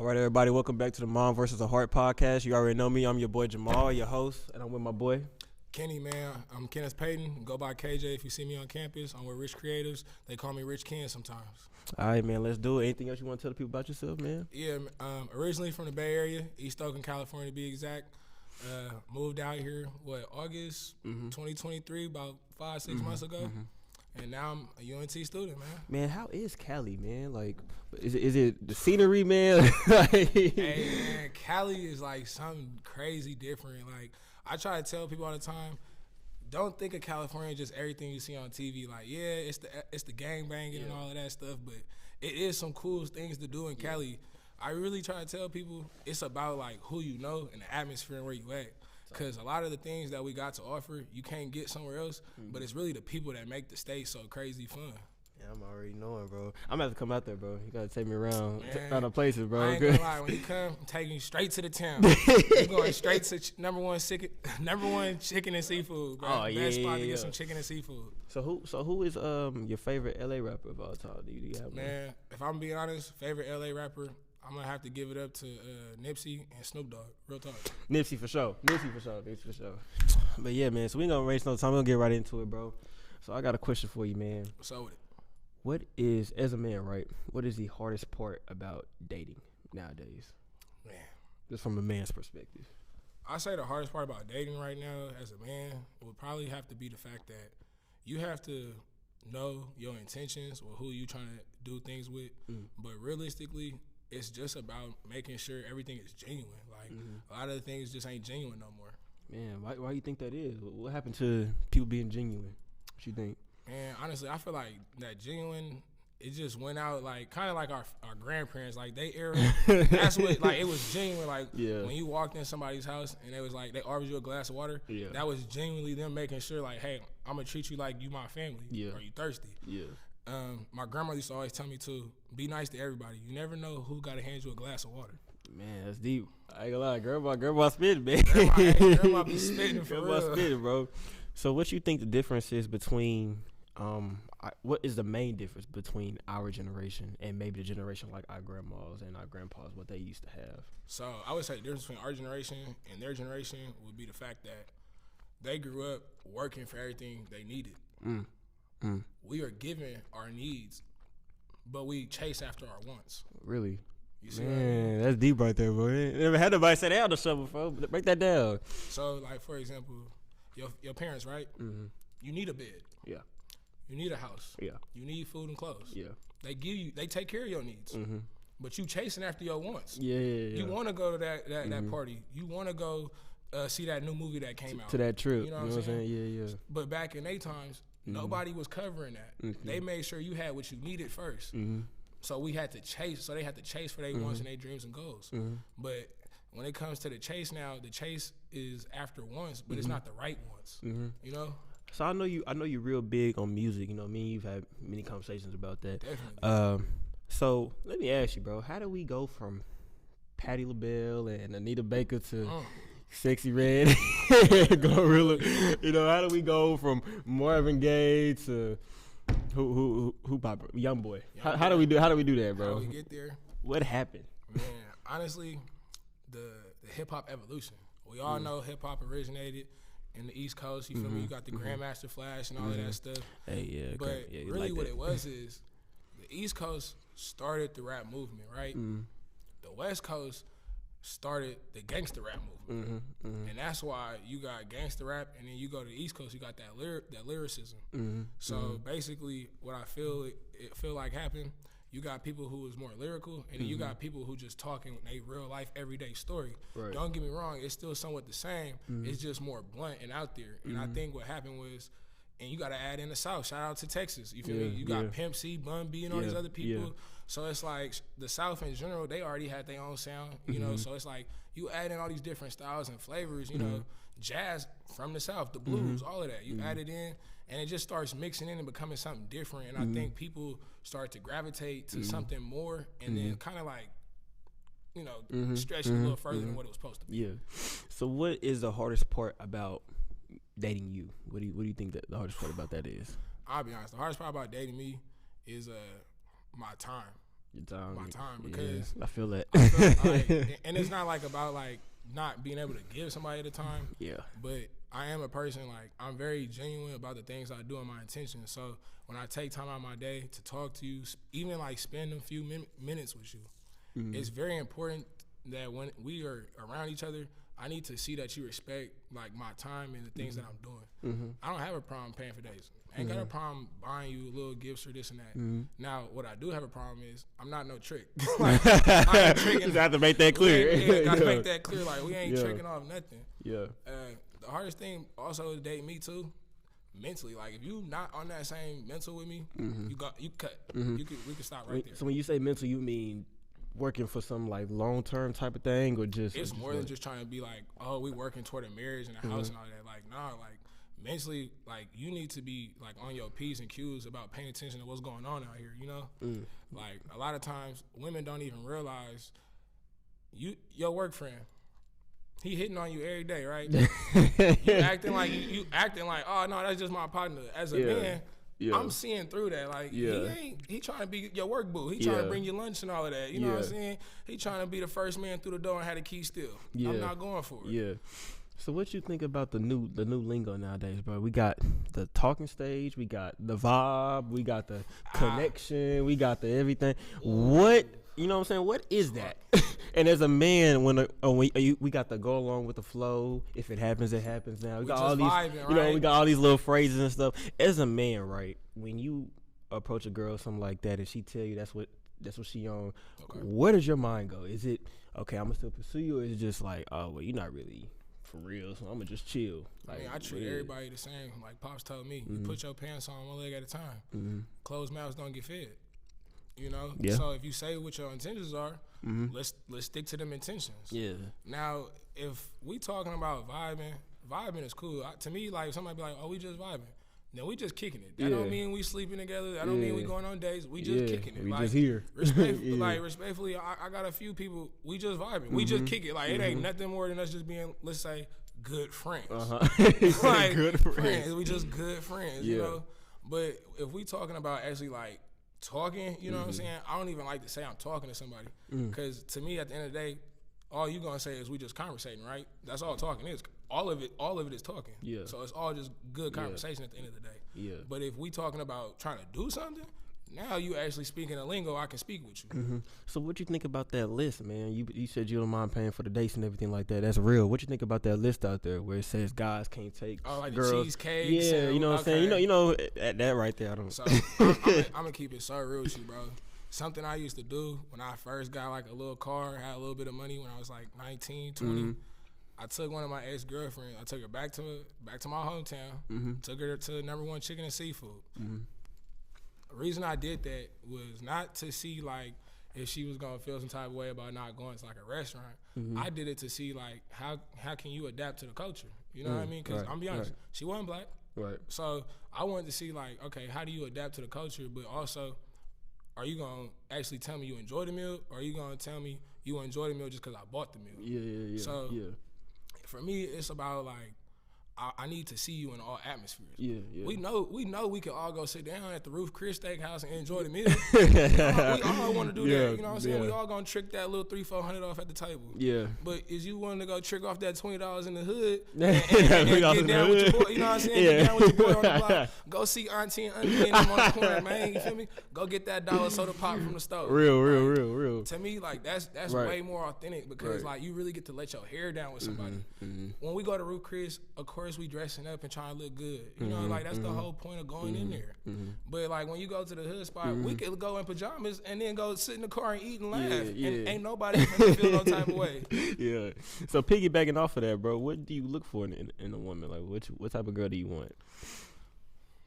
All right, everybody, welcome back to the Mom versus the Heart podcast. You already know me. I'm your boy Jamal, your host, and I'm with my boy Kenny, man. I'm Kenneth Payton. Go by KJ if you see me on campus. I'm with Rich Creatives. They call me Rich Ken sometimes. All right, man, let's do it. Anything else you want to tell the people about yourself, man? Yeah, originally from the Bay Area, East Oakland, California to be exact. Moved out here, August 2023, about 5-6 months ago. And now I'm a UNT student, man. Man, how is Cali, man? Like, is it the scenery, man? Hey, man, Cali is like something crazy different. Like, I try to tell people all the time, don't think of California just everything you see on TV. Like, yeah, it's the gang banging and all of that stuff, but it is some cool things to do in Cali. I really try to tell people it's about like who you know and the atmosphere and where you at. Because a lot of the things that we got to offer, you can't get somewhere else, but it's really the people that make the state so crazy fun. Yeah, I'm already knowing, bro. I'm going to have to come out there, bro. You got to take me around other places, bro. I ain't gonna lie, when you come, I'm taking you straight to the town. You're going straight to number one chicken and seafood, bro. Best spot to get some chicken and seafood. So who is your favorite LA rapper of all time? Do you have one? Man, if I'm being honest, favorite LA rapper, I'm going to have to give it up to Nipsey and Snoop Dogg. Real talk. Nipsey for sure. But yeah, man, so we ain't going to waste no time. We're going to get right into it, bro. So I got a question for you, man. What's up with it? What is, as a man, right, what is the hardest part about dating nowadays? Man. Just from a man's perspective. I say the hardest part about dating right now as a man would probably have to be the fact that you have to know your intentions or who you trying to do things with. But realistically, it's just about making sure everything is genuine. Like, a lot of the things just ain't genuine no more. Man, why you think that is? What happened to people being genuine? What you think? Man, honestly, I feel like that genuine, it just went out like kind of like our grandparents, like they era. That's what, like, it was genuine. Like, when you walked in somebody's house and they was like, they offered you a glass of water, that was genuinely them making sure, like, hey, I'm going to treat you like you my family. Are you thirsty? My grandmother used to always tell me to be nice to everybody. You never know who got to hand you a glass of water. Man, that's deep. I ain't gonna lie, grandma spitting, man. Grandma be spitting for grandma real. Spitting, bro. So what you think the difference is between, what is the main difference between our generation and maybe the generation like our grandmas and our grandpas, what they used to have? So I would say the difference between our generation and their generation would be the fact that they grew up working for everything they needed. We are given our needs, but we chase after our wants. Really? You see Man, that's deep right there, bro. Never had nobody say that on the show before. Break that down. So, like, for example, your parents, right? You need a bed. Yeah. You need a house. Yeah. You need food and clothes. Yeah. They take care of your needs. But you chasing after your wants. Yeah. You want to go to that party. You want to go see that new movie that came out. To that trip. You know what I'm saying? Yeah. But back in their times, nobody was covering that. They made sure you had what you needed first. So we had to chase. So they had to chase for their wants and their dreams and goals. But when it comes to the chase now, the chase is after wants, but it's not the right wants. You know. So I know you're real big on music. You know, me and you've had many conversations about that. Definitely. So let me ask you, bro. How do we go from Patti LaBelle and Anita Baker to Sexy Red, Glorilla? You know, how do we go from Marvin Gaye to who pop Young Boy? How do we do that, bro? How do we get there? What happened? Man, honestly, the hip hop evolution. We all know hip hop originated in the East Coast. You feel me? You got the Grandmaster Flash and all of that stuff. Hey, but really, what it was is the East Coast started the rap movement, right? The West Coast started the gangster rap movement, and that's why you got gangster rap, and then you go to the East Coast, you got that lyricism. So basically, what I feel like happened, you got people who was more lyrical, and then you got people who just talking a real life everyday story. Right. Don't get me wrong, it's still somewhat the same. It's just more blunt and out there. And I think what happened was, and you got to add in the South. Shout out to Texas. You feel me? You got Pimp C, Bun B, and all these other people. So it's like the South in general, they already had their own sound, you know. So it's like you add in all these different styles and flavors, you know, jazz from the South, the blues, all of that. You add it in, and it just starts mixing in and becoming something different. And I think people start to gravitate to something more, and then kind of like, you know, stretch it a little further than what it was supposed to be. Yeah. So what is the hardest part about dating you? What do you think that the hardest part about that is? I'll be honest. The hardest part about dating me is my time. Your time. My time, because I feel that. I feel like, and it's not like about like not being able to give somebody the time. Yeah. But I am a person, like, I'm very genuine about the things I do and my intentions. So when I take time out of my day to talk to you, even like spend a few minutes with you, it's very important that when we are around each other, I need to see that you respect like my time and the things that I'm doing. I don't have a problem paying for dates. I ain't got a problem buying you little gifts or this and that. Now, what I do have a problem is I'm not no trick. Like, I ain't tricking. You have to make that clear. Yeah, gotta make that clear. Like, we ain't tricking off nothing. Yeah. The hardest thing also is dating me too. Mentally, like if you not on that same mental with me, you cut. We can stop right there. So when you say mental, you mean working for some like long term type of thing, or just it's more than just trying to be like, oh, we working toward a marriage and a house and all that. Like, nah, like mentally, like you need to be like on your P's and Q's about paying attention to what's going on out here. You know, like a lot of times women don't even realize your work friend. He hitting on you every day, right? you acting like you acting like, oh no, that's just my partner. As a man, I'm seeing through that. Like he trying to be your work boo. He trying to bring you lunch and all of that. You know what I'm saying? He trying to be the first man through the door and had a key still. I'm not going for it. Yeah. So what you think about the new lingo nowadays, bro? We got the talking stage, we got the vibe, we got the connection, we got the everything. What, you know what I'm saying? What is that? And as a man, we got to go along with the flow. If it happens, it happens. Now we got all these, vibing, you know, we got all these little phrases and stuff. As a man, right? When you approach a girl, something like that, and she tell you that's what she on, where does your mind go? Is it okay? I'm gonna still pursue you, or is it just like, oh well, you're not really for real, so I'm gonna just chill. Like, I mean, I treat everybody the same. Like Pops told me, you put your pants on one leg at a time. Closed mouths don't get fed. You know. Yeah. So if you say what your intentions are, let's stick to them intentions. Yeah. Now, if we talking about vibing is cool. To me, like somebody be like, oh, we just vibing. Then we just kicking it. That don't mean we sleeping together. That don't mean we going on dates. We just kicking it. We like, just here. Respectfully, I got a few people. We just vibing. We just kick it. Like it ain't nothing more than us just being, let's say, good friends. Like good friends. We just good friends. You know. But if we talking about actually like talking, you know what I'm saying? I don't even like to say I'm talking to somebody because to me, at the end of the day, all you gonna say is we just conversating, right? That's all talking is. All of it is talking. Yeah. So it's all just good conversation at the end of the day. Yeah. But if we talking about trying to do something, now you actually speaking a lingo I can speak with you. So what you think about that list, man? You said you don't mind paying for the dates and everything like that. That's real. What you think about that list out there where it says guys can't take like girls? The cheesecake. Yeah, you know what I'm saying? You know that right there. I don't. So I'm gonna keep it so real with you, bro. Something I used to do when I first got like a little car, had a little bit of money when I was like 19, 20. I took one of my ex-girlfriends. I took her back to my hometown. Took her to #1 Chicken and Seafood. The reason I did that was not to see like if she was gonna feel some type of way about not going to like a restaurant. I did it to see like how can you adapt to the culture. You know what I mean? Because I'm be honest, she wasn't black. Right. So I wanted to see like, okay, how do you adapt to the culture? But also, are you gonna actually tell me you enjoy the meal, or are you gonna tell me you enjoy the meal just because I bought the meal? Yeah. So for me, it's about like I need to see you in all atmospheres. Yeah. We know we can all go sit down at the Ruth Chris Steakhouse and enjoy the meal. we all want to do that. You know what I'm saying? We all gonna trick that little $300-400 off at the table. Yeah. But is you wanting to go trick off that $20 in the hood and get down with your boy? You know what I'm saying? Get down with your boy on the block. Go see Auntie and Auntie and them on the corner, man. You feel me? Go get that dollar soda pop from the stove. Real. To me, like that's way more authentic because like you really get to let your hair down with somebody. When we go to Ruth Chris, of course we dressing up and trying to look good. You know, like that's the whole point of going in there. But like when you go to the hood spot, we could go in pajamas and then go sit in the car and eat and laugh. And ain't nobody gonna feel no type of way. Yeah. So piggybacking off of that, bro, what do you look for in a woman? Like what type of girl do you want?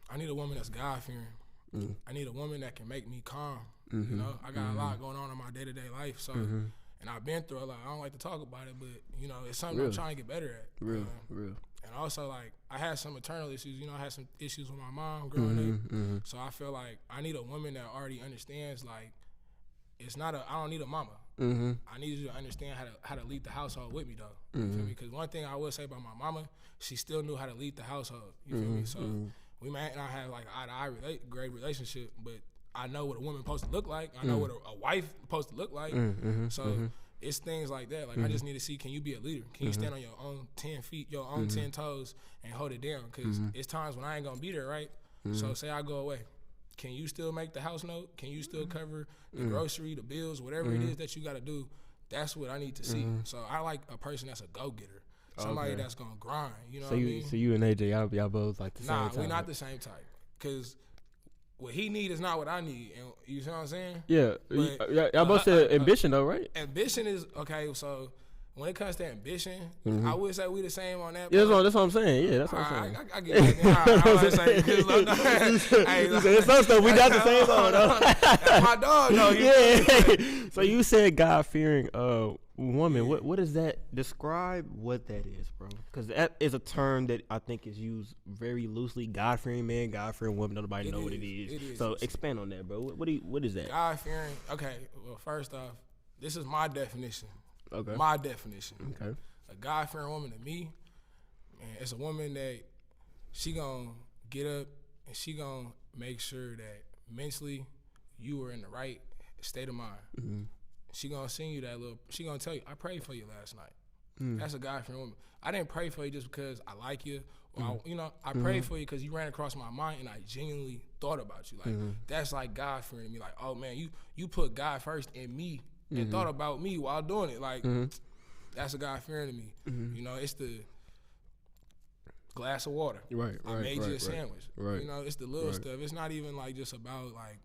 I need a woman that's God-fearing. I need a woman that can make me calm. You know, I got a lot going on in my day-to-day life, so and I've been through a lot. I don't like to talk about it, but you know, it's something I'm trying to get better at. Real. And also, like, I had some maternal issues. You know, I had some issues with my mom growing up. So I feel like I need a woman that already understands, like, I don't need a mama. I need you to understand how to lead the household with me, though. You feel me? Because one thing I will say about my mama, she still knew how to lead the household. You feel me? So we might not have, like, eye-to-eye great relationship, but I know what a woman supposed to look like. I know what a wife supposed to look like. So it's things like that. Like I just need to see, can you be a leader? Can you stand on your own 10 feet, your own 10 toes, and hold it down? Because it's times when I ain't gonna be there, right? So say I go away. Can you still make the house note? Can you still cover the grocery, the bills, whatever it is that you got to do? That's what I need to see. So I like a person that's a go-getter. Somebody that's going to grind. You know what I mean? So you and AJ, y'all both like the same type? Nah, we're not the same type. Because what he need is not what I need. And you see what I'm saying? Yeah. Y'all both said ambition, though, right? Ambition is, okay, so when it comes to ambition, I would say we the same on that. Yeah, that's what I'm saying. Yeah, that's what I'm saying. I get it. I was saying, there's some stuff we got the same on, though. That's my dog, though. Yeah. So you said God-fearing woman. What does that describe? What that is, bro? Because that is a term that I think is used very loosely. God-fearing man, God-fearing woman. Nobody know what it is. So expand on that, bro. What is that? God-fearing. Okay. Well, first off, this is my definition. Okay. My definition. Okay. A God-fearing woman to me, man, it's a woman that she gonna get up and she gonna make sure that mentally you are in the right state of mind. She gonna send you that little. She gonna tell you, I prayed for you last night. That's a God-fearing woman. I didn't pray for you just because I like you. Or I prayed for you because you ran across my mind and I genuinely thought about you. Like that's like God-fearing to me. Like, oh man, you put God first in me. And thought about me while doing it. Like, that's a God-fearing to me. You know, it's the glass of water. Right. I made you a sandwich. Right. You know, it's the little stuff. It's not even like just about like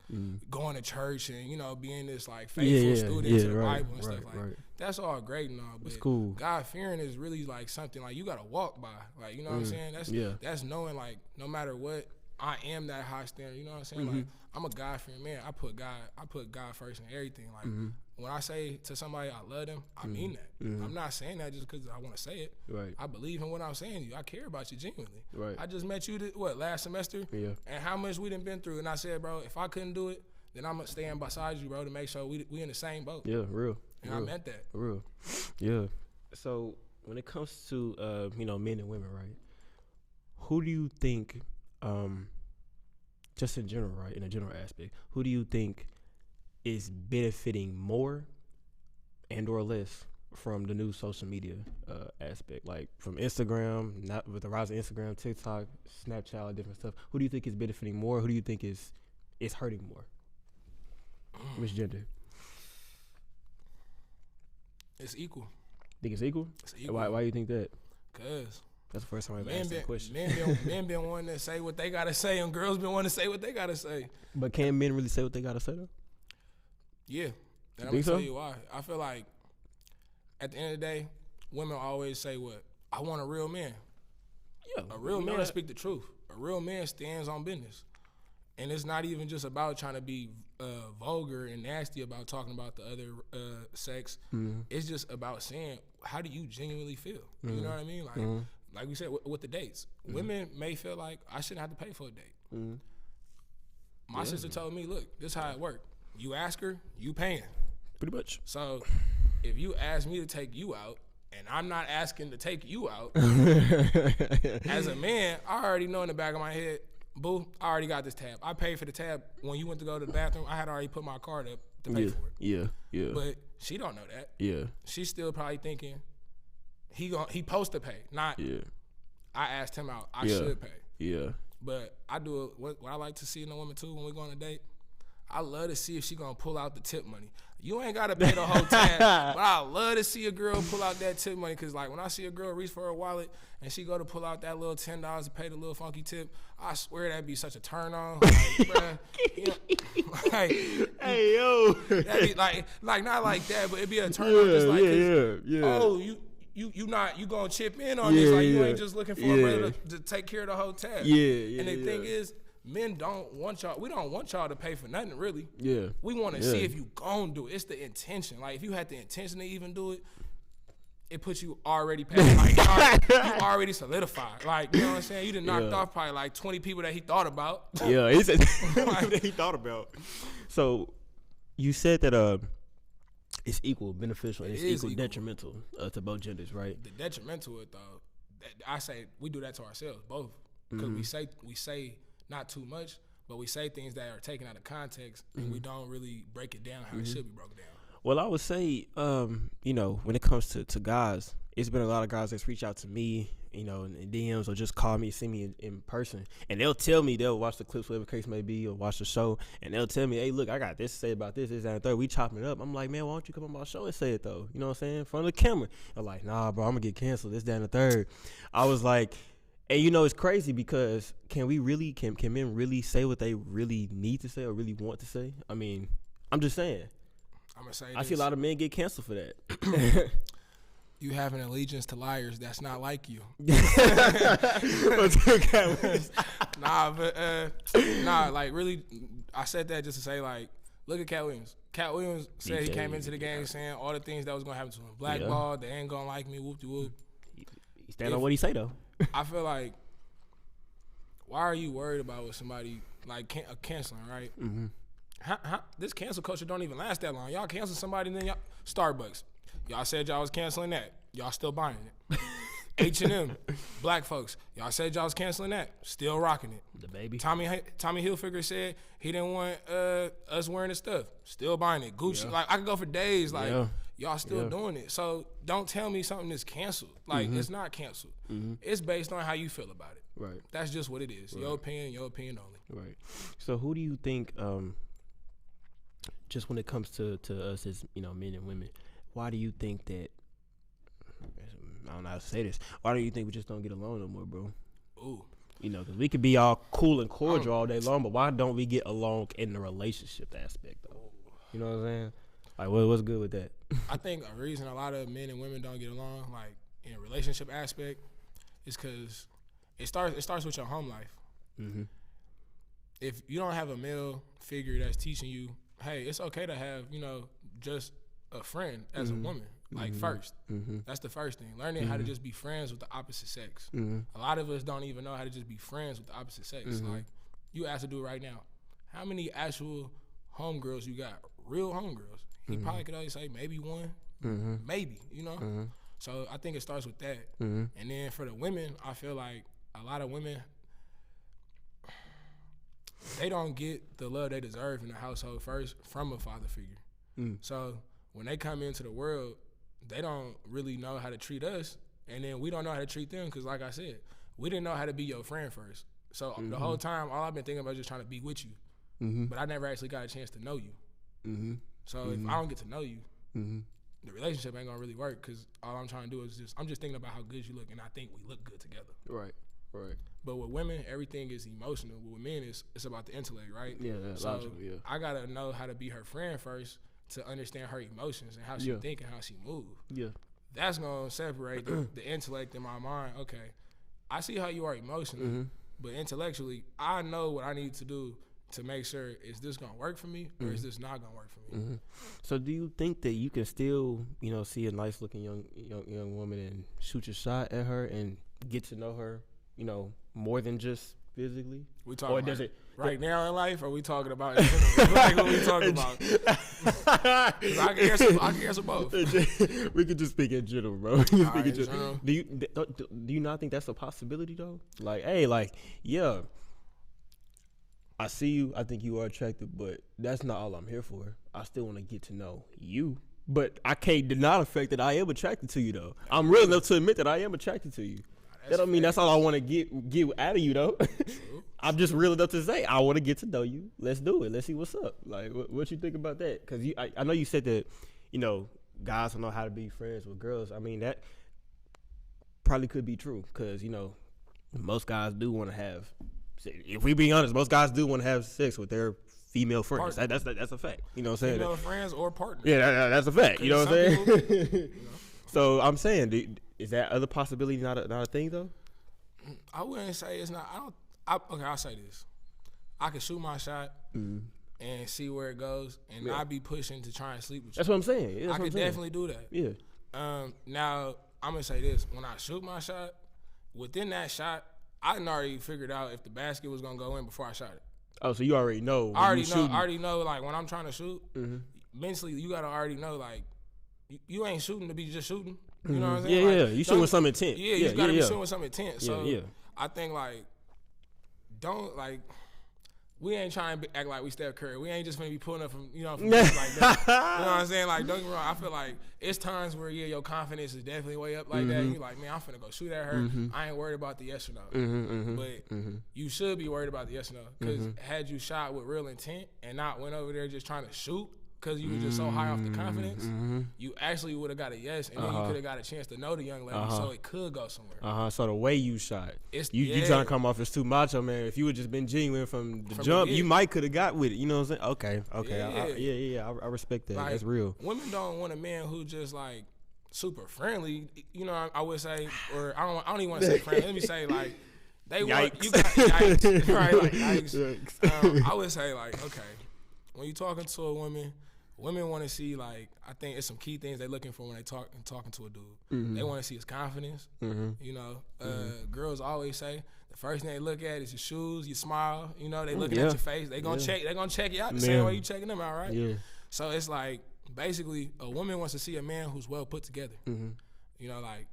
going to church and, you know, being this like faithful student to the Bible and stuff like that's all great and all. But it's cool. God-fearing is really like something like you got to walk by. Like, you know what I'm saying? That's knowing like no matter what, I am that high standard. You know what I'm saying? Like, I'm a God-fearing man. I put God first in everything. Like, when I say to somebody I love them, I mean that. I'm not saying that just because I want to say it. Right. I believe in what I'm saying to you. I care about you genuinely. Right. I just met you, last semester? Yeah. And how much we done been through. And I said, bro, if I couldn't do it, then I'm going to stand beside you, bro, to make sure we in the same boat. Yeah, real. And I meant that. Real. Yeah. So, when it comes to, men and women, right, who do you think, just in general, right, in a general aspect, who do you think is benefiting more and or less from the new social media aspect, like from Instagram, not with the rise of Instagram, TikTok, Snapchat, different stuff? Who do you think is benefiting more? Who do you think is hurting more? Which gender? It's equal. Think it's equal? It's equal. Why do you think that? Because that's the first time I've asked that question. Men been wanting to say what they gotta say, and girls been wanting to say what they gotta say. But can men really say what they gotta say though? Yeah. And I'm gonna tell you why. I feel like at the end of the day, women always say what? I want a real man. Yeah. A real man speak the truth. A real man stands on business. And it's not even just about trying to be vulgar and nasty about talking about the other sex. It's just about saying, how do you genuinely feel? You know what I mean? Like we said with the dates. Women may feel like I shouldn't have to pay for a date. My sister told me, look, this is how it worked. You ask her, you paying. Pretty much. So if you ask me to take you out and I'm not asking to take you out, as a man, I already know in the back of my head, boo, I already got this tab. I paid for the tab. When you went to go to the bathroom, I had already put my card up to pay for it. Yeah. But she don't know that. Yeah. She's still probably thinking he supposed to pay, not I asked him out. I should pay. Yeah. But I do what I like to see in a woman too when we go on a date. I love to see if she gonna pull out the tip money. You ain't gotta pay the whole tab, but I love to see a girl pull out that tip money. Cause like when I see a girl reach for her wallet and she go to pull out that little $10 to pay the little funky tip, I swear that'd be such a turn on. Like, bruh, you know, like, hey yo, that'd be like not like that, but it'd be a turn on. Just like, oh you gonna chip in on this? Like you ain't just looking for a brother to take care of the whole tab. And the thing is, men don't want y'all. We don't want y'all to pay for nothing, really. Yeah. We want to see if you gon' do it. It's the intention. Like if you had the intention to even do it, it puts you already past. Like you already solidified. Like you know what I'm saying. You done knocked off probably like 20 people that he thought about. Yeah, he said that he thought about. So you said that it's equal beneficial and it's equal detrimental to both genders, right? The detrimental though, I say we do that to ourselves both because we say not too much, but we say things that are taken out of context, and we don't really break it down how it should be broken down. Well, I would say, you know, when it comes to guys, it's been a lot of guys that's reached out to me, you know, in DMs or just call me, see me in person, and they'll tell me, they'll watch the clips, whatever case may be, or watch the show, and they'll tell me, hey, look, I got this to say about this, that, and the third. We chopping it up. I'm like, man, why don't you come on my show and say it, though? You know what I'm saying? In front of the camera. They're like, nah, bro, I'm going to get canceled, this, that, and the third. I was like, and you know, it's crazy because can men really say what they really need to say or really want to say? I mean, I'm just saying. I'm gonna say I see a lot of men get canceled for that. You have an allegiance to liars that's not like you. Like really, I said that just to say, like, look at Cat Williams. Cat Williams said he came into the game saying all the things that was gonna happen to him. Blackball, they ain't gonna like me, whoop-de-whoop. He stand on what he say, though. I feel like, why are you worried about what somebody, like, canceling, right? Mm-hmm. This cancel culture don't even last that long. Y'all cancel somebody, and then y'all Starbucks. Y'all said y'all was canceling that. Y'all still buying it. H&M, black folks. Y'all said y'all was canceling that. Still rocking it. The baby. Tommy Hilfiger said he didn't want us wearing his stuff. Still buying it. Gucci. Like, I could go for days. Like, y'all still doing it. So don't tell me something is canceled. Like, it's not canceled. It's based on how you feel about it. Right. That's just what it is. Right. Your opinion only. Right. So who do you think, just when it comes to us as, you know, men and women, why do you think that, I don't know how to say this, why do you think we just don't get along no more, bro? Ooh. You know, because we could be all cool and cordial all day long, but why don't we get along in the relationship aspect, though? You know what I'm saying? Like, what's good with that? I think a reason a lot of men and women don't get along, like, in a relationship aspect, is because it starts with your home life. Mm-hmm. If you don't have a male figure that's teaching you, hey, it's okay to have, you know, just a friend as a woman, like first. That's the first thing. Learning how to just be friends with the opposite sex. A lot of us don't even know how to just be friends with the opposite sex. Like, you ask a dude right now, how many actual homegirls you got? Real homegirls. He probably could only say maybe one, maybe, you know? So I think it starts with that. And then for the women, I feel like a lot of women, they don't get the love they deserve in the household first from a father figure. So when they come into the world, they don't really know how to treat us, and then we don't know how to treat them because, like I said, we didn't know how to be your friend first. So the whole time, all I've been thinking about is just trying to be with you, but I never actually got a chance to know you. So if I don't get to know you, the relationship ain't gonna really work because all I'm trying to do is I'm just thinking about how good you look, and I think we look good together. Right. But with women, everything is emotional. But with men, it's about the intellect, right? Yeah, so logical, yeah. I gotta know how to be her friend first to understand her emotions and how she think and how she move. Yeah, that's gonna separate the intellect in my mind. Okay, I see how you are emotionally, but intellectually, I know what I need to do to make sure, is this gonna work for me or is this not gonna work for me? So do you think that you can still, you know, see a nice looking young woman and shoot your shot at her and get to know her, you know, more than just physically? We talking or does it right now in life, or we talking about in general? Like, what we talking about? I can answer both. We could just speak in general, bro. Do you not think that's a possibility though? Like, hey, like, yeah, I see you. I think you are attractive, but that's not all I'm here for. I still want to get to know you. But I can't deny the fact that I am attracted to you, though. I'm real enough to admit that I am attracted to you. That don't mean that's all I want to get out of you, though. I'm just real enough to say I want to get to know you. Let's do it. Let's see what's up. Like, what you think about that? Because I know you said that, you know, guys don't know how to be friends with girls. I mean, that probably could be true because, you know, most guys do want to have. If we be honest, most guys do want to have sex with their female friends. That's a fact. You know what I'm saying? Female friends or partners. Yeah, that's a fact. You know what I'm saying? People, So I'm saying, is that other possibility not a thing though? I wouldn't say it's not. Okay, I'll say this. I can shoot my shot and see where it goes, and not be pushing to try and sleep with you. That's what I'm saying. I could definitely do that. Yeah. Now I'm gonna say this: when I shoot my shot, within that shot, I already figured out if the basket was gonna go in before I shot it. Oh, so you already know. I already know. Like when I'm trying to shoot, mentally you gotta already know. Like you ain't shooting to be just shooting. You know what I'm saying? Yeah, you shooting with some intent. Yeah, you gotta be shooting with some intent. So I think like, don't like we ain't trying to act like we Steph Curry. We ain't just gonna be pulling up from from like that. You know what I'm saying? Like, don't get me wrong. I feel like it's times where your confidence is definitely way up like that. You like, man, I'm finna go shoot at her. I ain't worried about the yes or no. But you should be worried about the yes or no, because had you shot with real intent and not went over there just trying to shoot because you were just so high off the confidence, you actually would have got a yes, and then you could have got a chance to know the young lady, so it could go somewhere. So the way you shot, you trying to come off as too macho, man. If you would just been genuine from the jump, you might could have got with it. You know what I'm saying? Okay. I respect that. Like, that's real. Women don't want a man who just like super friendly. You know, I would say, or I don't even want to say friendly. Let me say like they want you got yikes, right? Like yikes. I would say like, okay, when you talking to a woman. Women want to see, like, I think it's some key things they're looking for when they talking to a dude. They want to see his confidence. You know, girls always say the first thing they look at is your shoes, your smile. You know, they looking at your face. They gonna check. They gonna check you out the same way you checking them out, right? Yeah. So it's like basically a woman wants to see a man who's well put together. You know, like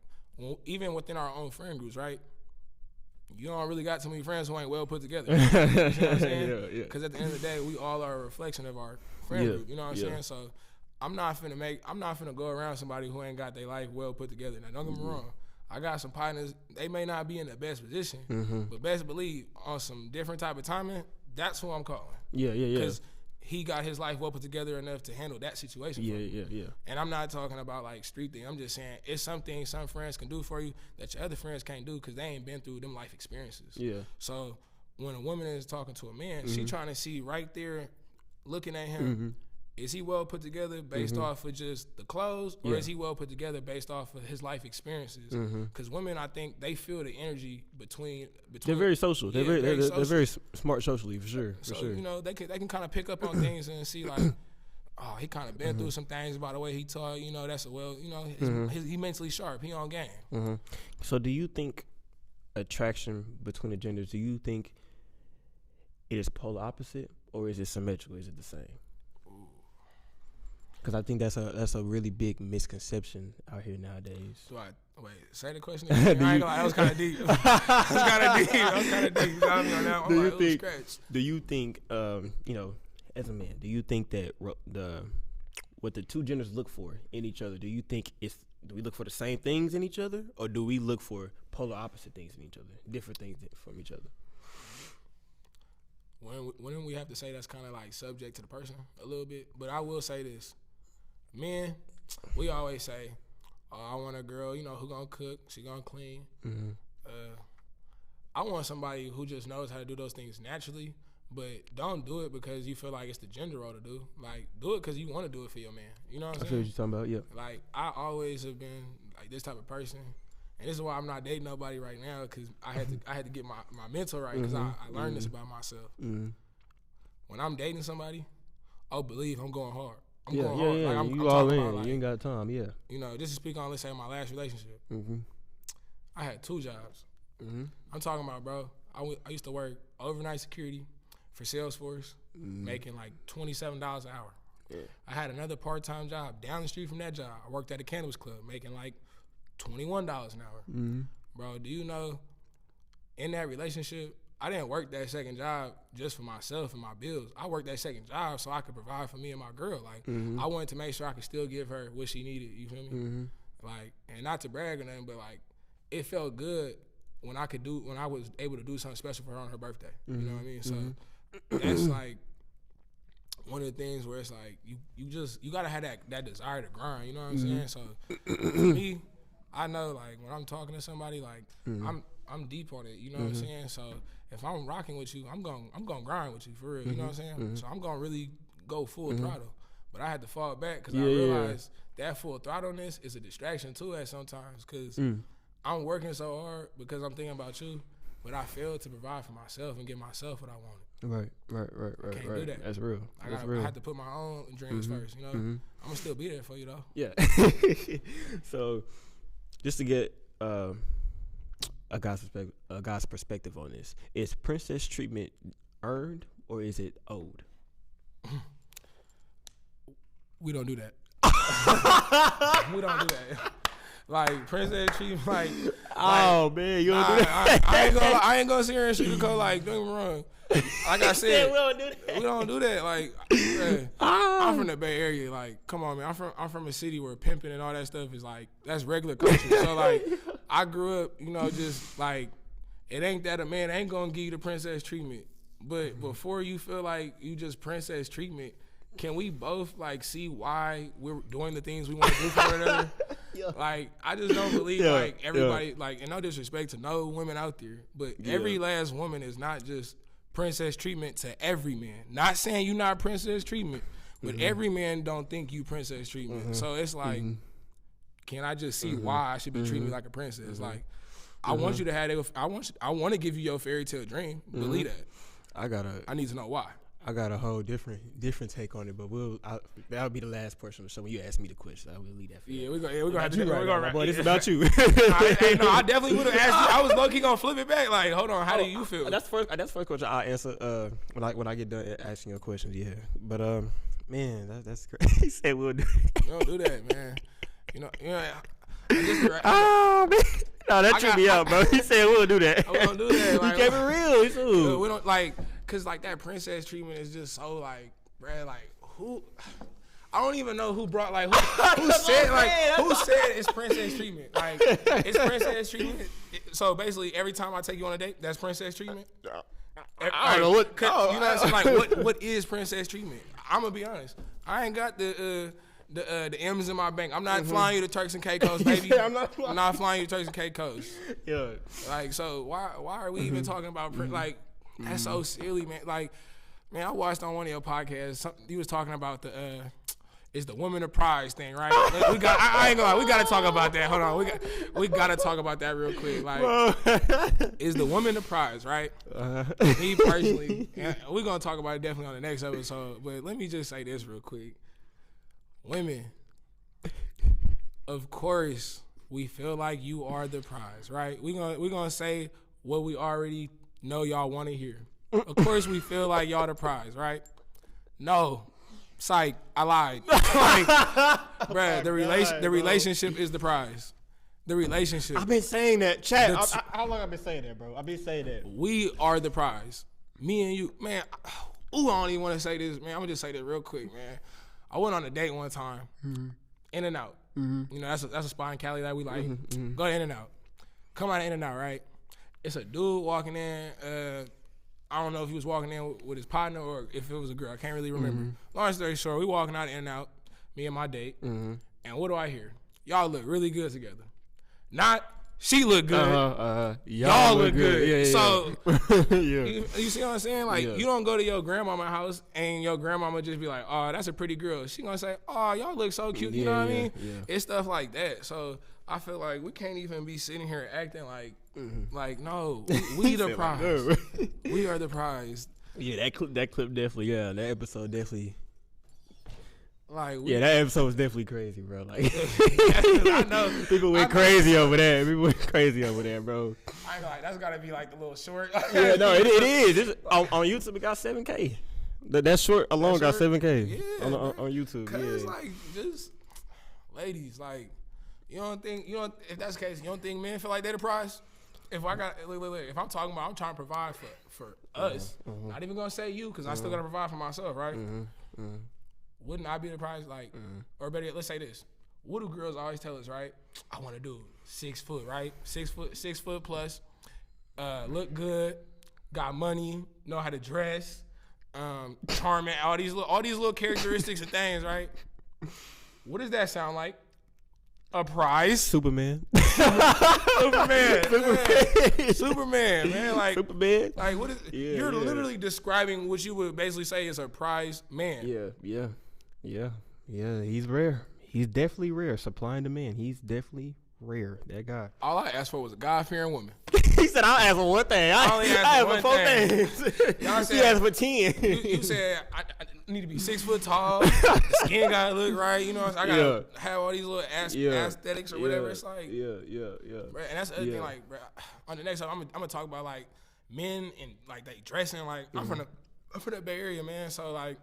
even within our own friend groups, right? You don't really got too many friends who ain't well put together. You know what I'm saying? Because at the end of the day, we all are a reflection of our friend group. You know what I'm saying? So I'm not finna go around somebody who ain't got their life well put together. Now don't get me wrong. I got some partners, they may not be in the best position, but best believe on some different type of timing, that's who I'm calling. Yeah. Because he got his life well put together enough to handle that situation for you. And I'm not talking about like street thing. I'm just saying it's some things some friends can do for you that your other friends can't do because they ain't been through them life experiences. Yeah. So when a woman is talking to a man, she trying to see right there, looking at him, is he well put together based off of just the clothes, or is he well put together based off of his life experiences? Because women, I think, they feel the energy between. They're very social. They're very smart socially, for sure. So you know, they can kind of pick up on things and see like, oh, he kind of been through some things by the way he taught. You know, that's he mentally sharp. He on game. So do you think attraction between the genders? Do you think it is polar opposite, or is it symmetrical? Is it the same? Because I think that's a really big misconception out here nowadays. Wait, say the question again. That was kind of deep. Do you think, you know, as a man, do you think that what the two genders look for in each other, do you think do we look for the same things in each other, or do we look for polar opposite things in each other, different things from each other? When we have to say that's kind of like subject to the person a little bit, but I will say this. Men, we always say, oh, I want a girl, you know, who gonna cook, she gonna clean. I want somebody who just knows how to do those things naturally, but don't do it because you feel like it's the gender role to do. Like, do it because you want to do it for your man. You know what I'm saying? I feel what you're talking about, yeah. Like, I always have been like this type of person, and this is why I'm not dating nobody right now, because I had to get my mental right, because I learned this about myself. When I'm dating somebody, believe I'm going hard. I'm going hard. Like, I'm all in. About, like, you ain't got time, you know, just to speak on, let's say, my last relationship. I had 2 jobs. I'm talking about, bro, I used to work overnight security for Salesforce, making like $27 an hour. I had another part-time job down the street from that job. I worked at a cannabis club, making like $21 an hour. Bro, do you know, in that relationship, I didn't work that second job just for myself and my bills. I worked that second job so I could provide for me and my girl. Like, I wanted to make sure I could still give her what she needed, you feel me? Like, and not to brag or nothing, but like, it felt good when I was able to do something special for her on her birthday. You know what I mean? So that's like one of the things where it's like, you gotta have that desire to grind, you know what I'm saying? So for me, I know, like, when I'm talking to somebody, like, I'm deep on it, you know what I'm saying? So if I'm rocking with you, I'm gonna grind with you for real, you know what I'm saying? So I'm gonna really go full throttle. But I had to fall back because I realized that full throttleness is a distraction too at sometimes, because I'm working so hard because I'm thinking about you, but I failed to provide for myself and give myself what I wanted. Right. Can't do that. That's real. I have to put my own dreams first, you know? I'm gonna still be there for you though. Yeah. So just to get a guy's perspective on this, is princess treatment earned or is it owed? We don't do that. We don't do that. Like princess treatment, like Oh man, you don't do that. I ain't gonna sit here and sugarcoat. Like, don't get me wrong. Like I said, we don't do that. Like, man, I'm from the Bay Area. Like, come on, man. I'm from a city where pimping and all that stuff is like that's regular culture. So like, I grew up, you know, just like it ain't that a man ain't gonna give you the princess treatment. But before you feel like you just princess treatment, can we both like see why we're doing the things we want to do for one another? Like, I just don't believe like everybody like, and no disrespect to no women out there, but every last woman is not just princess treatment to every man. Not saying you not princess treatment, but every man don't think you princess treatment. So it's like, can I just see why I should be treated like a princess? Like, I want you to have it. I want to give you your fairy tale dream. Believe that. I need to know why. I got a whole different take on it, but that'll be the last portion of the show. When you ask me the question, I will leave that for you. We're gonna have to do it. Boy, it's about you. No, I definitely would have asked you. I was low key gonna flip it back. Like, hold on, how do you feel? That's the first question I'll answer when I get done asking your questions. Yeah, but man, that's crazy. He said we'll do it. Don't do that, man. You know. Oh man. No, that tripped me out, bro. He said we'll do that. I'm gonna do that. Like, he kept it real too. We don't like, cause like that princess treatment is just so like, bruh, like who? I don't even know who brought like who said it's princess treatment. Like it's princess treatment. So basically, every time I take you on a date, that's princess treatment. I don't know what. You know what I'm saying? Like what is princess treatment? I'm gonna be honest. I ain't got the M's in my bank. I'm not flying you to Turks and Caicos, baby. I'm not flying you to Turks and Caicos. Yeah. Like, so why are we even talking about like that's so silly, man. Like, man, I watched on one of your podcasts. You was talking about it's the woman of prize thing, right? Like, I ain't gonna lie, we gotta talk about that. Hold on, we gotta talk about that real quick. Like, is the woman the prize, right? Me personally, and we're gonna talk about it definitely on the next episode. But let me just say this real quick. Women, of course, we feel like you are the prize, right? We're gonna say what we already know y'all want to hear. Of course, we feel like y'all the prize, right? No, psych, I lied. Like, bruh, the relationship is the prize. The relationship. I've been saying that, chat. How long I've been saying that, bro? I've been saying that. We are the prize. Me and you, man. I don't even want to say this, man. I'm gonna just say this real quick, man. I went on a date one time, In and Out. You know, that's a spot in Cali that we like. Go to In and Out. Come out of In and Out, right? It's a dude walking in. I don't know if he was walking in with his partner or if it was a girl. I can't really remember. Long story short, we walking out of In and Out, me and my date. And what do I hear? Y'all look really good together. Not she look good. Y'all look good. Yeah. So you see what I'm saying? Like, you don't go to your grandmama's house and your grandmama just be like, "Oh, that's a pretty girl." She gonna say, "Oh, y'all look so cute." You know what I mean? Yeah. It's stuff like that. So I feel like we can't even be sitting here acting like no, we the prize. We are the prize. Yeah, that clip definitely. Yeah, that episode definitely. Like, that episode was definitely crazy, bro. Like, I know people went crazy over there. People went crazy over there, bro. I ain't like that's gotta be like the little short. Yeah, no, it is. On YouTube, it got 7K. That short alone got 7K. Yeah, on YouTube. Cause like, just ladies, like, if that's the case, you don't think men feel like they're the prize? If I got, if I'm talking about, I'm trying to provide for us. Not even gonna say you, cause I still gotta provide for myself, right? Wouldn't I be the prize? Like, or better yet, let's say this. What do girls always tell us, right? I want to do 6 foot, right? 6 foot plus, look good, got money, know how to dress, charming, all these little characteristics and things, right? What does that sound like? A prize? Superman, man. Like Superman. Like, what is? You're literally describing what you would basically say is a prize man. Yeah. He's rare. He's definitely rare. Supply and demand. He's definitely rare. That guy. All I asked for was a God-fearing woman. He said, "I'll ask for one thing. I only asked for 4 things." Y'all said, he asked for 10. You said I need to be 6 foot tall. The skin gotta look right. You know, I gotta have all these little aesthetics or whatever. It's like, Bro, and that's the other thing. Like, bro, on the next time, I'm gonna talk about like men and like they dressing. Like, I'm from the Bay Area, man. So like,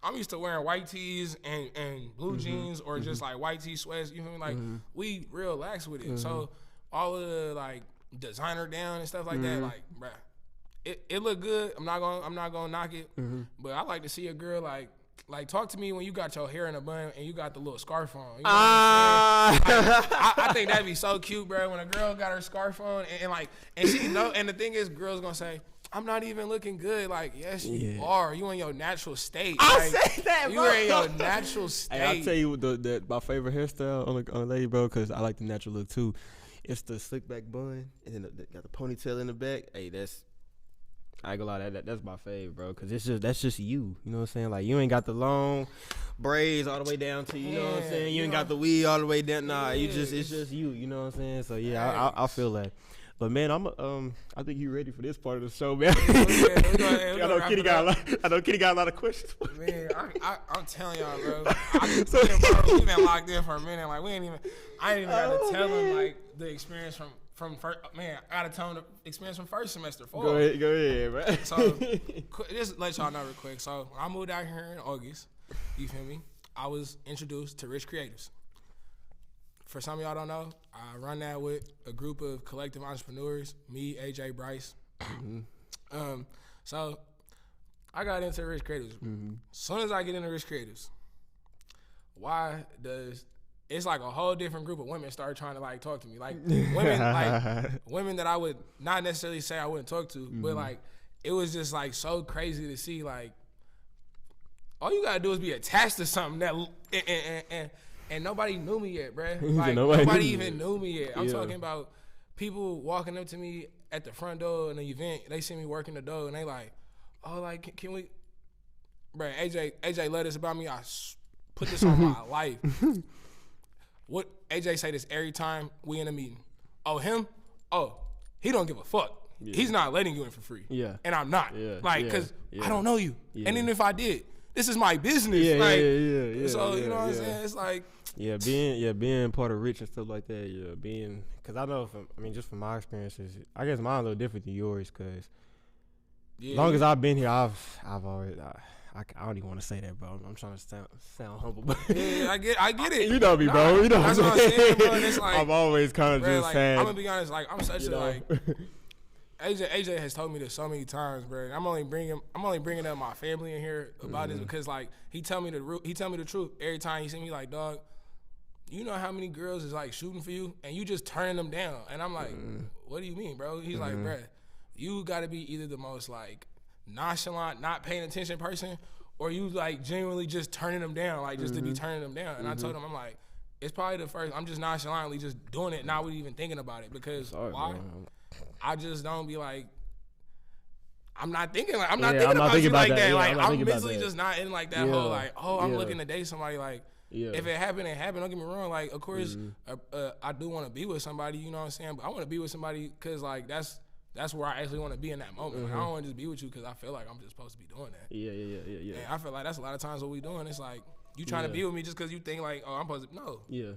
I'm used to wearing white tees and blue jeans or just like white tee sweats. You feel me? Like we real lax with it. So all of the like designer down and stuff like that, like, bruh, it look good. I'm not gonna knock it, but I like to see a girl like talk to me when you got your hair in a bun and you got the little scarf on. You know I think that'd be so cute, bro. When a girl got her scarf on and she know, and the thing is, girls gonna say, I'm not even looking good. Like, yes, you are. You in your natural state. I say that, bro. You in your natural state. Hey, I'll tell you my favorite hairstyle on a lady, bro, because I like the natural look too. It's the slick back bun and then got the ponytail in the back. Hey, I ain't gonna lie, that's my fave, bro, because that's just you. You know what I'm saying? Like, you ain't got the long braids all the way down to you know what I'm saying? You ain't got the weave all the way down. Nah, it's just you. You know what I'm saying? So yeah, I feel that. But man, I think you ready for this part of the show, man. I know Kitty got a lot of questions. Man, I'm telling y'all, bro. We've been locked in for a minute. Like I ain't even got to tell him like the experience from first. Man, I got to tell him the experience from first semester. Fall. Go ahead, man. So just let y'all know real quick. So when I moved out here in August, you feel me? I was introduced to Rich Creatives. For some of y'all don't know, I run that with a group of collective entrepreneurs, me, AJ, Bryce. So I got into Rich Creatives. As soon as I get into Rich Creatives, it's like a whole different group of women start trying to like talk to me. Like women that I would not necessarily say I wouldn't talk to, but like it was just like so crazy to see like all you gotta do is be attached to something that and nobody knew me yet, bruh. Like, nobody even knew me yet. I'm talking about people walking up to me at the front door in the event. They see me working the door, and they like, oh, like, can we? Bruh, AJ let this about me. I put this on my life. What AJ say this every time we in a meeting. Oh, him? Oh, he don't give a fuck. Yeah. He's not letting you in for free. Yeah. And I'm not. Yeah. Like, because I don't know you. Yeah. And even if I did, this is my business. Yeah, like, so, you know what I'm saying? It's like, being part of Rich and stuff like that. Because I know just from my experiences, I guess mine a little different than yours. Because as long as I've been here, I've always I don't even want to say that, bro. I'm trying to sound humble, but I get it. You know me, bro. You know that's what I'm saying, bro. And it's like, I'm always kind of just saying. I'm gonna be honest. Like, I'm such a like. AJ has told me this so many times, bro. I'm only bringing up my family in here about this because like he tell me the truth every time he see me. Like, dog, you know how many girls is like shooting for you and you just turning them down, and I'm like, what do you mean, bro? He's like, bro, you got to be either the most like nonchalant, not paying attention person, or you like genuinely just turning them down, like just to be turning them down. And I told him, I'm like, it's probably the first. I'm just nonchalantly just doing it, not even thinking about it because why? Man. I just don't be like, I'm not thinking about you like that. Like I'm mentally just not in like that whole like, I'm looking to date somebody. Like if it happened, it happened. Don't get me wrong. Like of course, I do want to be with somebody. You know what I'm saying? But I want to be with somebody because like that's where I actually want to be in that moment. Like, I don't want to just be with you because I feel like I'm just supposed to be doing that. Yeah. And I feel like that's a lot of times what we doing. It's like you trying to be with me just because you think like, oh, I'm supposed to. No. Yeah.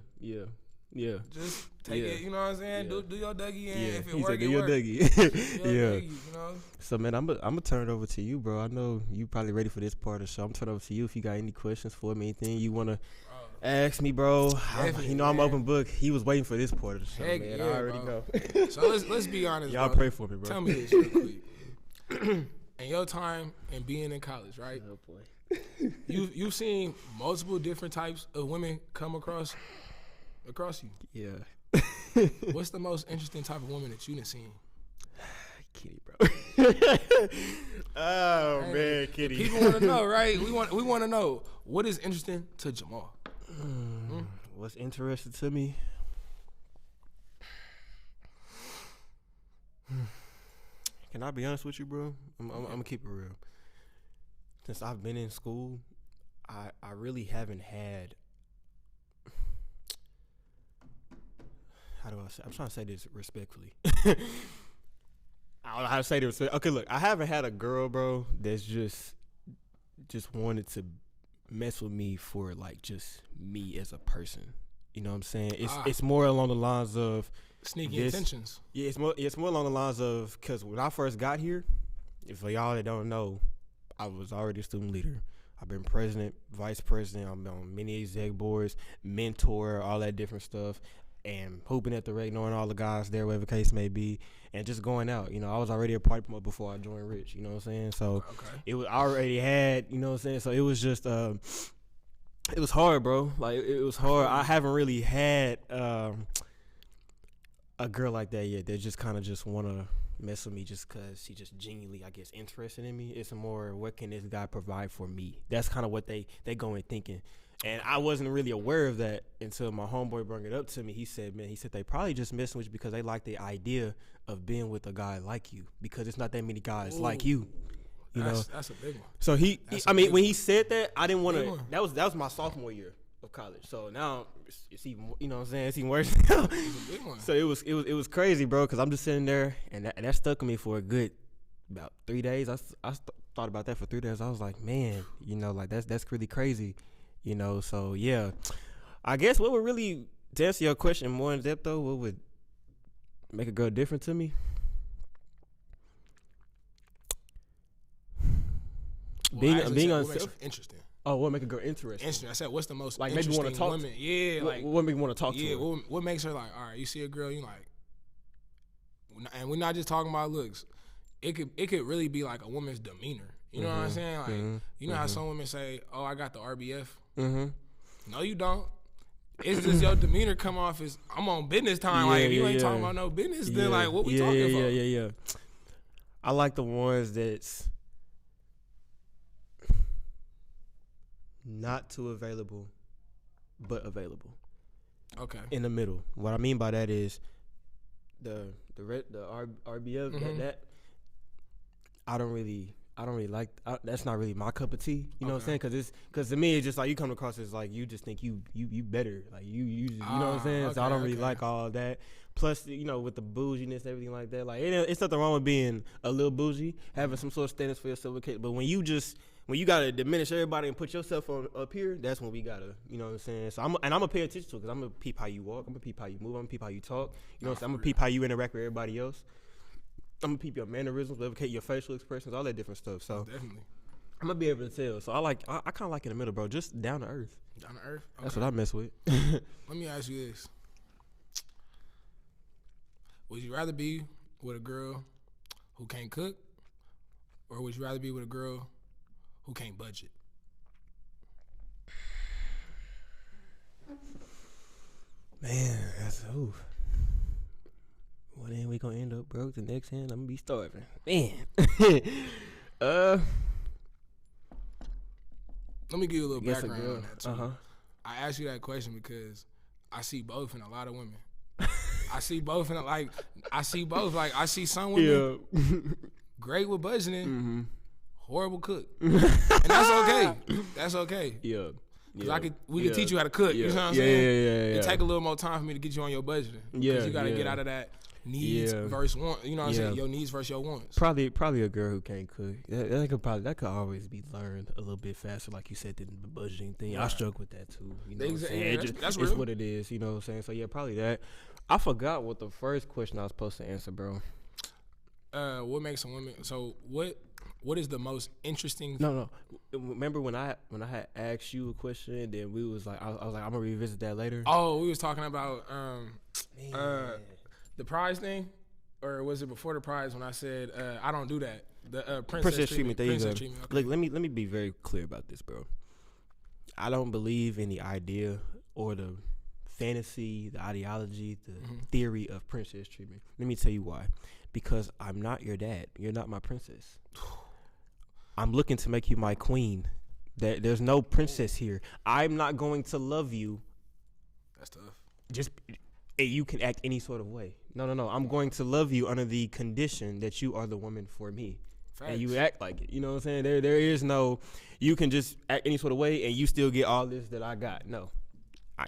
Just take it, you know what I'm saying? Do your Dougie, and if it works, it works. Dougie, you know? So, man, I'm gonna turn it over to you, bro. I know you probably ready for this part of the show. I'm turning over to you if you got any questions for me, anything you want to ask me, bro. I'm open book. He was waiting for this part of the show, man. I already know. So let's be honest, y'all bro. Pray for me, bro. Tell me this real quick. In your time and being in college, right? Oh, boy. You've seen multiple different types of women come across you. Yeah. What's the most interesting type of woman that you done seen? Kitty, bro. Man, Kitty. People want to know, right? We want to know what is interesting to Jamal. What's interesting to me? Can I be honest with you, bro? I'm gonna keep it real. Since I've been in school, I really haven't had. How do I say? I'm trying to say this respectfully. I don't know how to say this. Okay, look, I haven't had a girl, bro, that's just wanted to mess with me for like just me as a person. You know what I'm saying? It's more along the lines of sneaky intentions. Yeah, it's more along the lines of because when I first got here, for y'all that don't know, I was already a student leader. I've been president, vice president. I'm on many exec boards, mentor, all that different stuff, and hooping at the rec, knowing all the guys there, whatever the case may be, and just going out. You know, I was already a party promoter before I joined Rich. You know what I'm saying? So it was I already had. You know what I'm saying? So it was just it was hard, bro. Like it was hard. I haven't really had a girl like that yet that just kind of just wanna mess with me just because she just genuinely, I guess, interested in me. It's more, what can this guy provide for me? That's kind of what they go in thinking. And I wasn't really aware of that until my homeboy brought it up to me. He said, they probably just messing with you because they like the idea of being with a guy like you, because it's not that many guys like you. You know, that's a big one. So when he said that, I didn't want to. That was my sophomore year of college. So now it's even, you know what I'm saying, it's even worse now. So it was crazy, bro, because I'm just sitting there, and that stuck with me for a good about 3 days. I thought about that for 3 days. I was like, man, you know, like that's really crazy, you know. So yeah, I guess what would really, to answer your question more in depth though, what would make a girl different to me? Being unselfish. Interesting. Oh, what make a girl interesting? Interesting. I said, what's the most like interesting maybe want to talk woman? Yeah, like what make you want to talk to her? What makes her like, all right, you see a girl, you like, and we're not just talking about looks. It could really be like a woman's demeanor. You know what I'm saying? Like, you know how some women say, "Oh, I got the RBF." No, you don't. It's just your demeanor come off as, I'm on business time. Like, if you ain't talking about no business, then like, what we talking about? Yeah. I like the ones that's not too available, but available. Okay. In the middle. What I mean by that is the RBF that I don't really like. That's not really my cup of tea. You know what I'm saying? Because to me it's just like you come across as like you just think you better. Like you know what I'm saying? Okay, so I don't really like all that. Plus, you know, with the bouginess and everything like that, like it's nothing wrong with being a little bougie, having some sort of standards for yourself. But when you gotta diminish everybody and put yourself up here, that's when we gotta, you know what I'm saying? So I'm gonna pay attention to it, because I'm gonna peep how you walk, I'm gonna peep how you move, I'm gonna peep how you talk. You know what I'm saying? I'm gonna peep how you interact with everybody else. I'm gonna peep your mannerisms, your facial expressions, all that different stuff. So definitely, I'm gonna be able to tell. So I kind of like in the middle, bro. Just down to earth. Down to earth. Okay. That's what I mess with. Let me ask you this: would you rather be with a girl who can't cook, or would you rather be with a girl who can't budget? Man, that's oof. Well, then we gonna end up broke. The next hand, I'm gonna be starving. Man. Let me give you a little background on that too. I asked you that question because I see both in a lot of women. I see both. Like, I see some women great with budgeting, horrible cook, and that's okay. That's okay. Yeah. Cause we can teach you how to cook. You know what I'm saying? It take a little more time for me to get you on your budgeting. Because you gotta get out of that needs versus want. You know what I'm saying? Your needs versus your wants. Probably a girl who can't cook. That could always be learned a little bit faster, like you said, than the budgeting thing. I struggle with that too. You know what I'm saying? That's real. It's what it is. You know what I'm saying? So yeah, probably that. I forgot what the first question I was supposed to answer, bro. What makes a woman? So what is the most interesting? No. Remember when I had asked you a question, and then we was like, I was like, I'm gonna revisit that later. Oh, we was talking about the prize thing, or was it before the prize when I said I don't do that? The princess treatment. There you go. Okay. Look, let me be very clear about this, bro. I don't believe in the idea or the fantasy, the ideology, the theory of princess treatment. Let me tell you why. Because I'm not your dad. You're not my princess. I'm looking to make you my queen. There's no princess here. I'm not going to love you. That's tough. Just you can act any sort of way. No. I'm going to love you under the condition that you are the woman for me. Facts. And you act like it. You know what I'm saying? There is no, you can just act any sort of way and you still get all this that I got. No.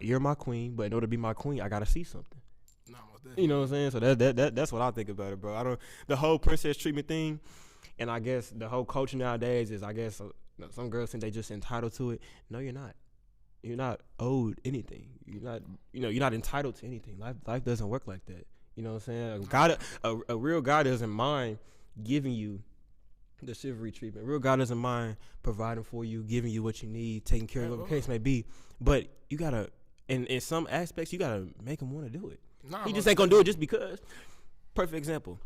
You're my queen, but in order to be my queen, I got to see something. No, you know what I'm saying? So that's what I think about it, bro. The whole princess treatment thing, and I guess the whole culture nowadays is, I guess, some girls think they just entitled to it. No, you're not. You're not owed anything. You're not entitled to anything. Life doesn't work like that. You know what I'm saying? A real guy doesn't mind giving you the chivalry treatment. Real God doesn't mind providing for you, giving you what you need, taking care of whatever the case may be. But you gotta, in some aspects, you gotta make him want to do it. He just ain't gonna do it just because. Perfect example: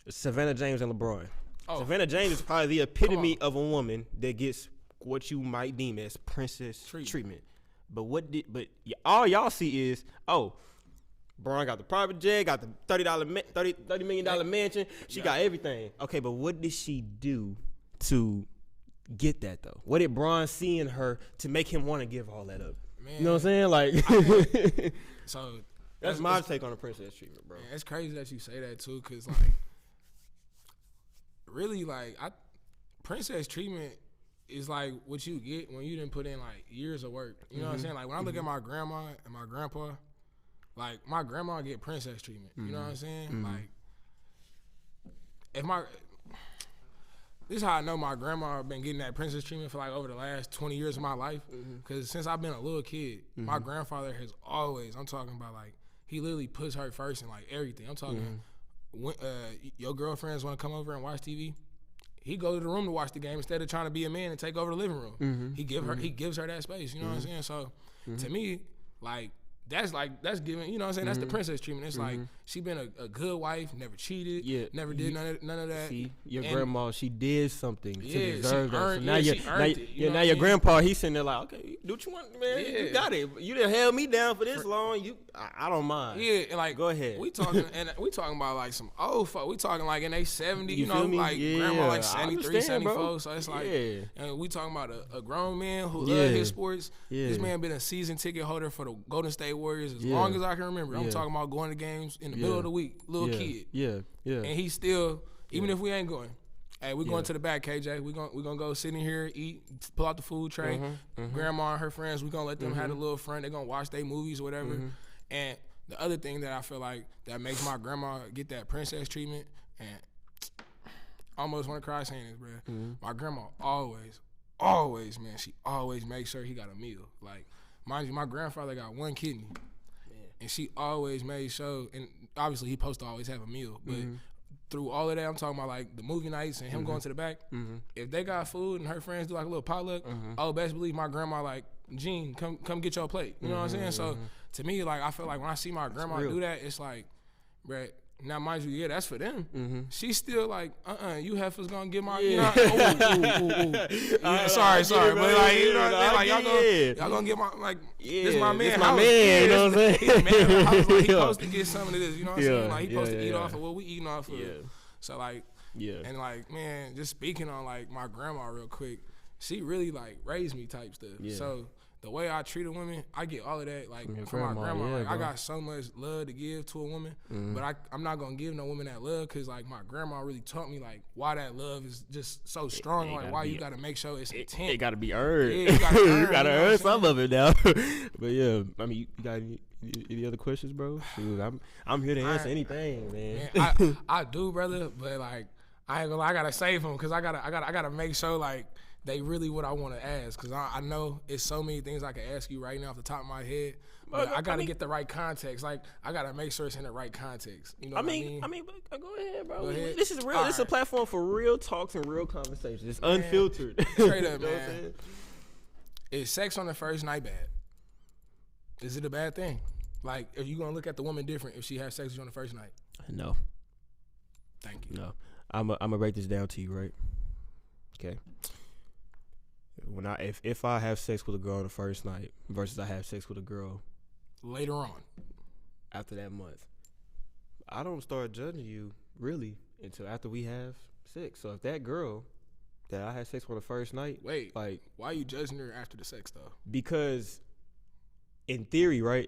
Savannah James and LeBron. Savannah James is probably the epitome of a woman that gets what you might deem as princess treatment. But all y'all see is, Braun got the private jet, got the $30 million mansion. She got everything. Okay, but what did she do to get that though? What did Braun see in her to make him want to give all that up? Man, you know what I'm saying? Like, so that's my take on the princess treatment, bro. Man, it's crazy that you say that too, cause like, really, like, princess treatment is like what you get when you didn't put in like years of work. You know what I'm saying? Like when I look at my grandma and my grandpa. Like, my grandma get princess treatment. You know what I'm saying? Like, this is how I know my grandma been getting that princess treatment for, like, over the last 20 years of my life. Because since I've been a little kid, my grandfather has always, I'm talking about, like, he literally puts her first in, like, everything. I'm talking, when, your girlfriends want to come over and watch TV, he go to the room to watch the game instead of trying to be a man and take over the living room. He gives her that space. You know what I'm saying? So, to me, like, that's giving, you know what I'm saying? That's the princess treatment. It's like, she been a good wife, never cheated, never did none of that. See, your grandma, she did something to deserve that. So now your grandpa, he's sitting there like, okay, do what you want, man. You got it. You done held me down for this long. I don't mind. Yeah, and like, go ahead. We talking about like some old folk. We talking like in they 70, you know, like grandma like 73, 74. So it's like, and we talking about a grown man who love his sports. This man been a season ticket holder for the Golden State Warriors as long as I can remember. I'm talking about going to games in the middle of the week, little kid. And he still, even if we ain't going, hey, we're going to the back, KJ. We're gonna go sit in here, eat, pull out the food tray. Grandma and her friends, we're gonna let them have a little front. They're gonna watch their movies or whatever. And the other thing that I feel like that makes my grandma get that princess treatment, and I almost want to cry saying this, bro. My grandma always, man, she always makes sure he got a meal. Like, mind you, my grandfather got one kidney. And she always made sure, and obviously he supposed to always have a meal, but through all of that, I'm talking about like the movie nights and him going to the back. If they got food and her friends do like a little potluck, best believe my grandma like, Gene, come get your plate. You know what I'm saying? So to me, like, I feel like when I see my grandma do that, it's like, bruh, now mind you, that's for them. She's still like, you heifers gonna get my, you know, sorry, but like, you know what I'm saying? Like, y'all gonna get my, like, this my man. This my man, you know what I'm saying? Man, I was like, he supposed to get some of this, you know what I'm saying? Like, he supposed to eat off of what we eating off of. So like, and like, man, just speaking on like my grandma real quick, she really like raised me type stuff. So the way I treat a woman, I get all of that like from my grandma. Like, I got so much love to give to a woman, but I'm not gonna give no woman that love because like my grandma really taught me like why that love is just so strong. Like why you gotta make sure it's intent. It gotta be earned. Yeah, you gotta earn some of it now. But yeah, I mean, you got any other questions, bro? Shoot, I'm here to answer anything, man. I do, brother, but like I ain't gonna lie, I gotta save them because I gotta make sure like they really what I want to ask, because I know it's so many things I can ask you right now off the top of my head, but I got to get the right context. Like, I got to make sure it's in the right context. You know what I mean? But go ahead, bro. Go ahead. This is real. This is a platform for real talks and real conversations. It's unfiltered. Straight up, man. Is sex on the first night bad? Is it a bad thing? Like, are you going to look at the woman different if she has sex with you on the first night? No. Thank you. No. I'm going to break this down to you, right? Okay. When if I have sex with a girl on the first night versus I have sex with a girl later on after that month, I don't start judging you really until after we have sex. So if that girl that I had sex with on the first night, like, why are you judging her after the sex though? Because in theory, right?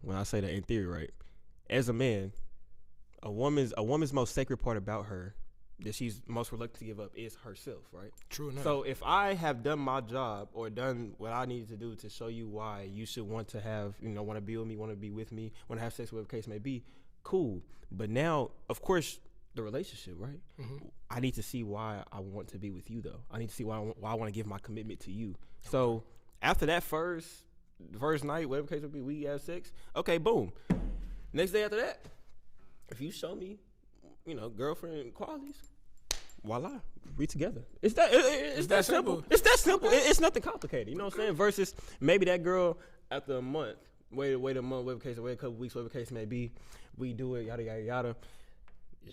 When I say that in theory, right? As a man, a woman's most sacred part about her that she's most reluctant to give up is herself, right? True enough. So if I have done my job or done what I needed to do to show you why you should want to have, want to be with me, want to be with me, want to have sex, whatever the case may be, cool. But now, of course, the relationship, right? I need to see why I want to be with you, though. I need to see why I want to give my commitment to you. So after that first night, whatever the case may be, we have sex. Okay, boom. Next day after that, if you show me, girlfriend qualities, voila, we together. It's that simple. It's that simple. It's nothing complicated. You know what I'm saying? Versus maybe that girl after a month, wait a month, whatever case, wait a couple weeks, whatever case may be, we do it, yada yada yada.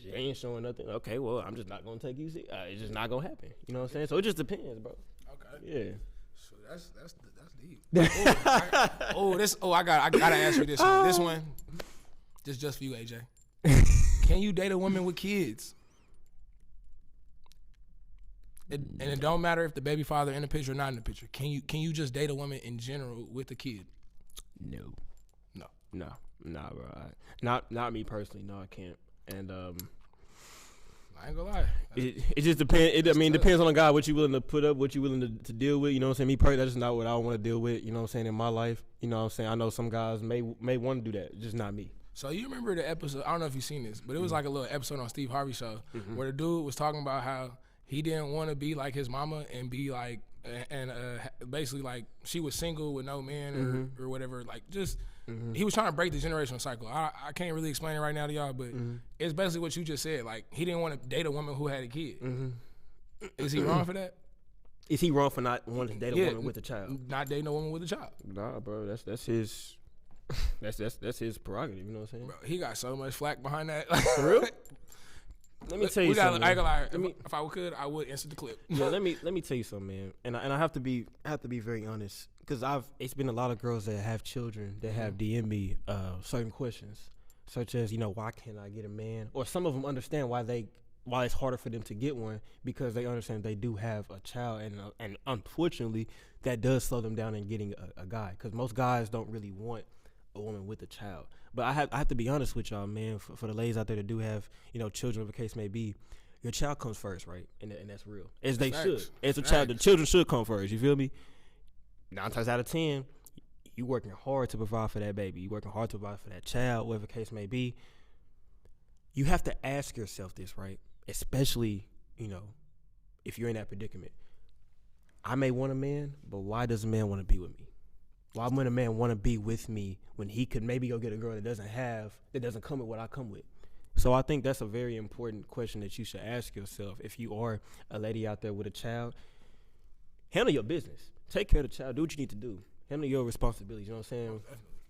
She ain't showing nothing. Okay, well, I'm just not gonna take you. It's just not gonna happen. You know what I'm saying? So it just depends, bro. Okay. Yeah. So that's deep. I gotta ask you this one. This one, just for you, AJ. Can you date a woman with kids? And it don't matter if the baby father in the picture or not in the picture. Can you just date a woman in general with a kid? No, bro. Not me personally. No, I can't. And I ain't gonna lie. It just depends. It depends on the guy. What you willing to put up. What you willing to deal with. You know what I'm saying? Me personally, that's just not what I want to deal with. You know what I'm saying? In my life, you know what I'm saying? I know some guys may want to do that. Just not me. So you remember the episode? I don't know if you've seen this, but it was like a little episode on Steve Harvey show where the dude was talking about how he didn't want to be like his mama and be like, and basically like she was single with no man or whatever. Like just he was trying to break the generational cycle. I can't really explain it right now to y'all, but it's basically what you just said. Like he didn't want to date a woman who had a kid. Is he wrong for that? Is he wrong for not wanting to date a woman with a child? Not dating a woman with a child. Nah, bro. That's his. That's his prerogative. You know what I'm saying? Bro, he got so much flack behind that. For real? Let me tell you something. I ain't gonna lie. If I could, I would insert the clip. Yeah, let me tell you something, man. And I have to be very honest because it's been a lot of girls that have children that have DM'd me certain questions, such as why can't I get a man? Or some of them understand why it's harder for them to get one because they understand they do have a child, and unfortunately that does slow them down in getting a guy because most guys don't really want a woman with a child. But I have to be honest with y'all, man. For the ladies out there that do have children, whatever the case may be, your child comes first, right? And that's real, as they should. As a child, the children should come first. You feel me? 9 times out of 10, you working hard to provide for that baby. You working hard to provide for that child, whatever the case may be. You have to ask yourself this, right? Especially, if you're in that predicament. I may want a man, but why does a man want to be with me? Why would a man want to be with me when he could maybe go get a girl that doesn't come with what I come with? So I think that's a very important question that you should ask yourself. If you are a lady out there with a child, handle your business. Take care of the child. Do what you need to do. Handle your responsibilities. You know what I'm saying?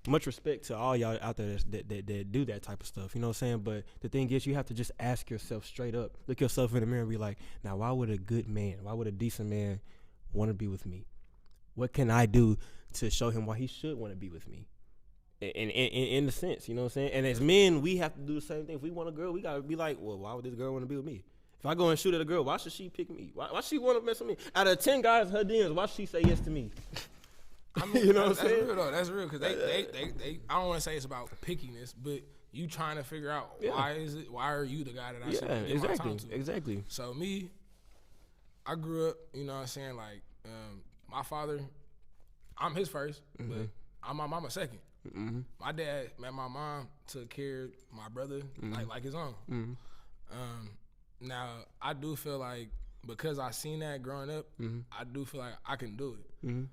Much respect to all y'all out there that do that type of stuff. You know what I'm saying? But the thing is, you have to just ask yourself straight up. Look yourself in the mirror and be like, now, why would a good man, why would a decent man want to be with me? What can I do to show him why he should want to be with me? In the sense, you know what I'm saying? And as men, we have to do the same thing. If we want a girl, we got to be like, well, why would this girl want to be with me? If I go and shoot at a girl, why should she pick me? Why she want to mess with me? Out of 10 guys, her DMs, why should she say yes to me? I mean, you know what I'm saying? Real, though. That's real because they I don't want to say it's about pickiness, but you trying to figure out why are you the guy that I should give my time to? Exactly. So me, I grew up, you know what I'm saying, like my father, I'm his first, but I'm my mama second. My dad met my mom, took care of my brother like his own. Now I do feel like because I seen that growing up, I do feel like I can do it.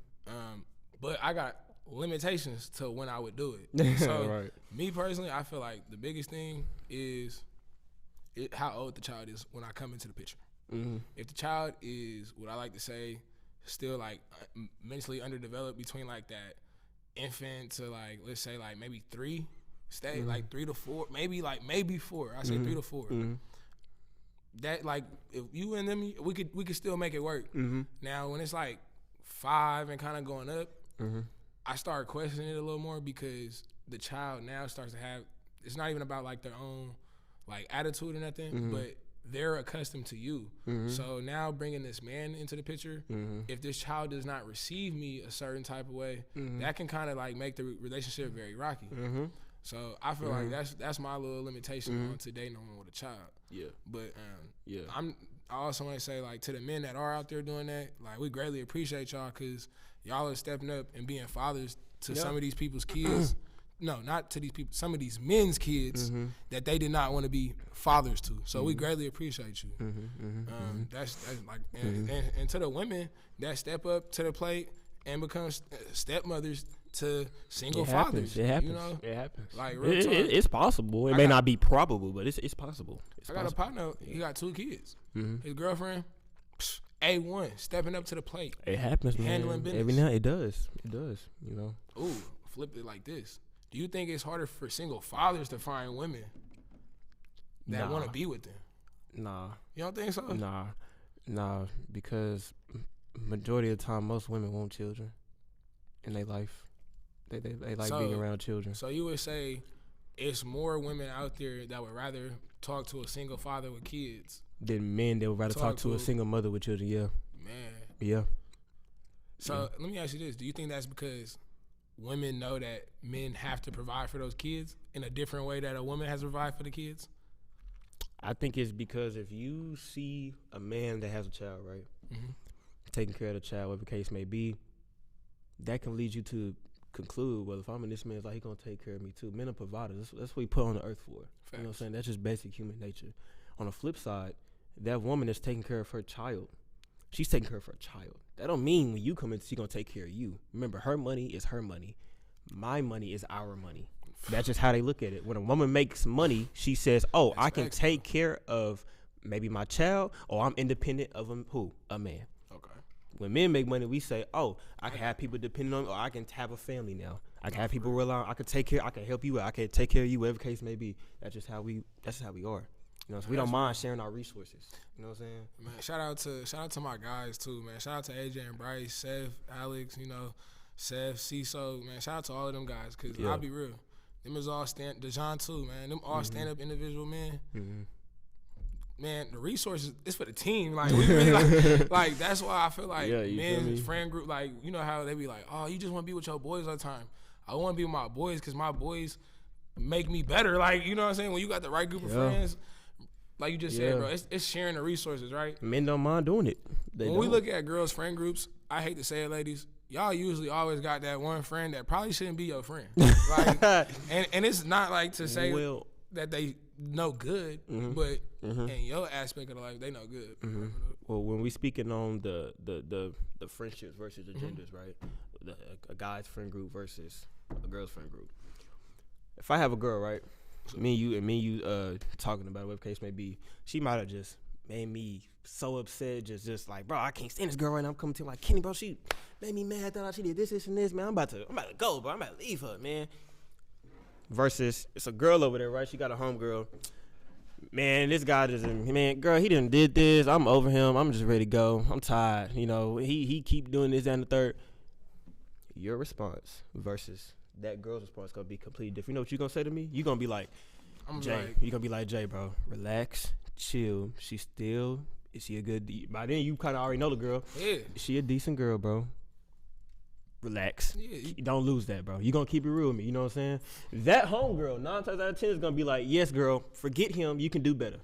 But I got limitations to when I would do it. So me personally, I feel like the biggest thing is how old the child is when I come into the picture. If the child is what I like to say, still like mentally underdeveloped between like that infant to like, let's say like maybe 3, like 3 to 4, maybe 4. I say 3 to 4. That like if you and them, we could still make it work. Now when it's like 5 and kind of going up, I start questioning it a little more because the child now starts to have. It's not even about like their own like attitude or nothing, but they're accustomed to you. So now bringing this man into the picture, if this child does not receive me a certain type of way, that can kind of like make the relationship very rocky. So I feel like that's my little limitation on to dating woman with a child. Yeah. But I also want to say like to the men that are out there doing that, like we greatly appreciate y'all because y'all are stepping up and being fathers to some of these people's kids. No, not to these people. Some of these men's kids that they did not want to be fathers to. So we greatly appreciate you. That's like, and to the women that step up to the plate and become stepmothers to single It fathers. happens. It happens. You know, It happens. Like, real talk. It's possible. It may not be probable, but it's possible. It's I got possible. a partner. He got 2 kids. Mm-hmm. His girlfriend, A1, stepping up to the plate. It happens, man. Handling business. Every now it does. It does. You know. Ooh, flip it like this. Do you think it's harder for single fathers to find women that want to be with them? Nah. You don't think so? Nah. Because majority of the time, most women want children in their life. They like being around children. So you would say it's more women out there that would rather talk to a single father with kids than men that would rather talk to a single mother with children. Yeah. Man. Yeah. So let me ask you this: do you think that's because women know that men have to provide for those kids in a different way that a woman has to provide for the kids? I think it's because if you see a man that has a child, right, Mm-hmm. taking care of the child, whatever the case may be, that can lead you to conclude, well, if I'm in this man's life, he's going to take care of me too. Men are providers. That's what we put on the earth for. Facts. You know what I'm saying? That's just basic human nature. On the flip side, that woman is taking care of her child. She's taking care of her child. That don't mean when you come in, she's going to take care of you. Remember, her money is her money. My money is our money. That's just how they look at it. When a woman makes money, she says, oh, I can take care of maybe my child, or I'm independent of a man. Okay. When men make money, we say, oh, I can have people depending on me, or I can have a family now. I can have people rely on, I can take care, I can help you, I can take care of you, whatever the case may be. That's just how we are. You know, so we don't mind sharing our resources. You know what I'm saying? Man, shout out to my guys too, man. Shout out to AJ and Bryce, Sev, Alex, you know, Sev, CISO, man. Shout out to all of them guys, cause I'll be real. Them is all DeJohn too, man. Them all stand up individual men. Mm-hmm. Man, the resources it's for the team. Like we really like that's why I feel like men's friend group, like, you know how they be like, oh, you just want to be with your boys all the time. I want to be with my boys because my boys make me better. Like, you know what I'm saying? When you got the right group of friends, like you just said, bro, it's sharing the resources, right? Men don't mind doing it. When we look at girls' friend groups, I hate to say it, ladies, y'all usually always got that one friend that probably shouldn't be your friend. Like, and it's not like to say that they know good, but in your aspect of the life, they know good. Well, when we speaking on the friendships versus the genders, right? A guy's friend group versus a girl's friend group. If I have a girl, right, me and you talking about it, whatever case may be, she might have just made me so upset, just like, bro, I can't stand this girl right now. I'm coming to her like, Kenny, bro, she made me mad. Thought she did this, and this, man. I'm about to go, bro. I'm about to leave her, man. Versus, it's a girl over there, right? She got a homegirl. Man, this guy girl, he done did this. I'm over him. I'm just ready to go. I'm tired. You know, he keep doing this, that, and the third. Your response versus that girl's response gonna be completely different. You know what you gonna say to me? You gonna be like, you gonna be like, Jay, bro, relax, chill. Is she a good? By then you kind of already know the girl. Yeah. Is she a decent girl, bro? Relax. Yeah, don't lose that, bro. You gonna keep it real with me. You know what I'm saying? That homegirl, 9 times out of 10 is gonna be like, yes, girl, forget him. You can do better.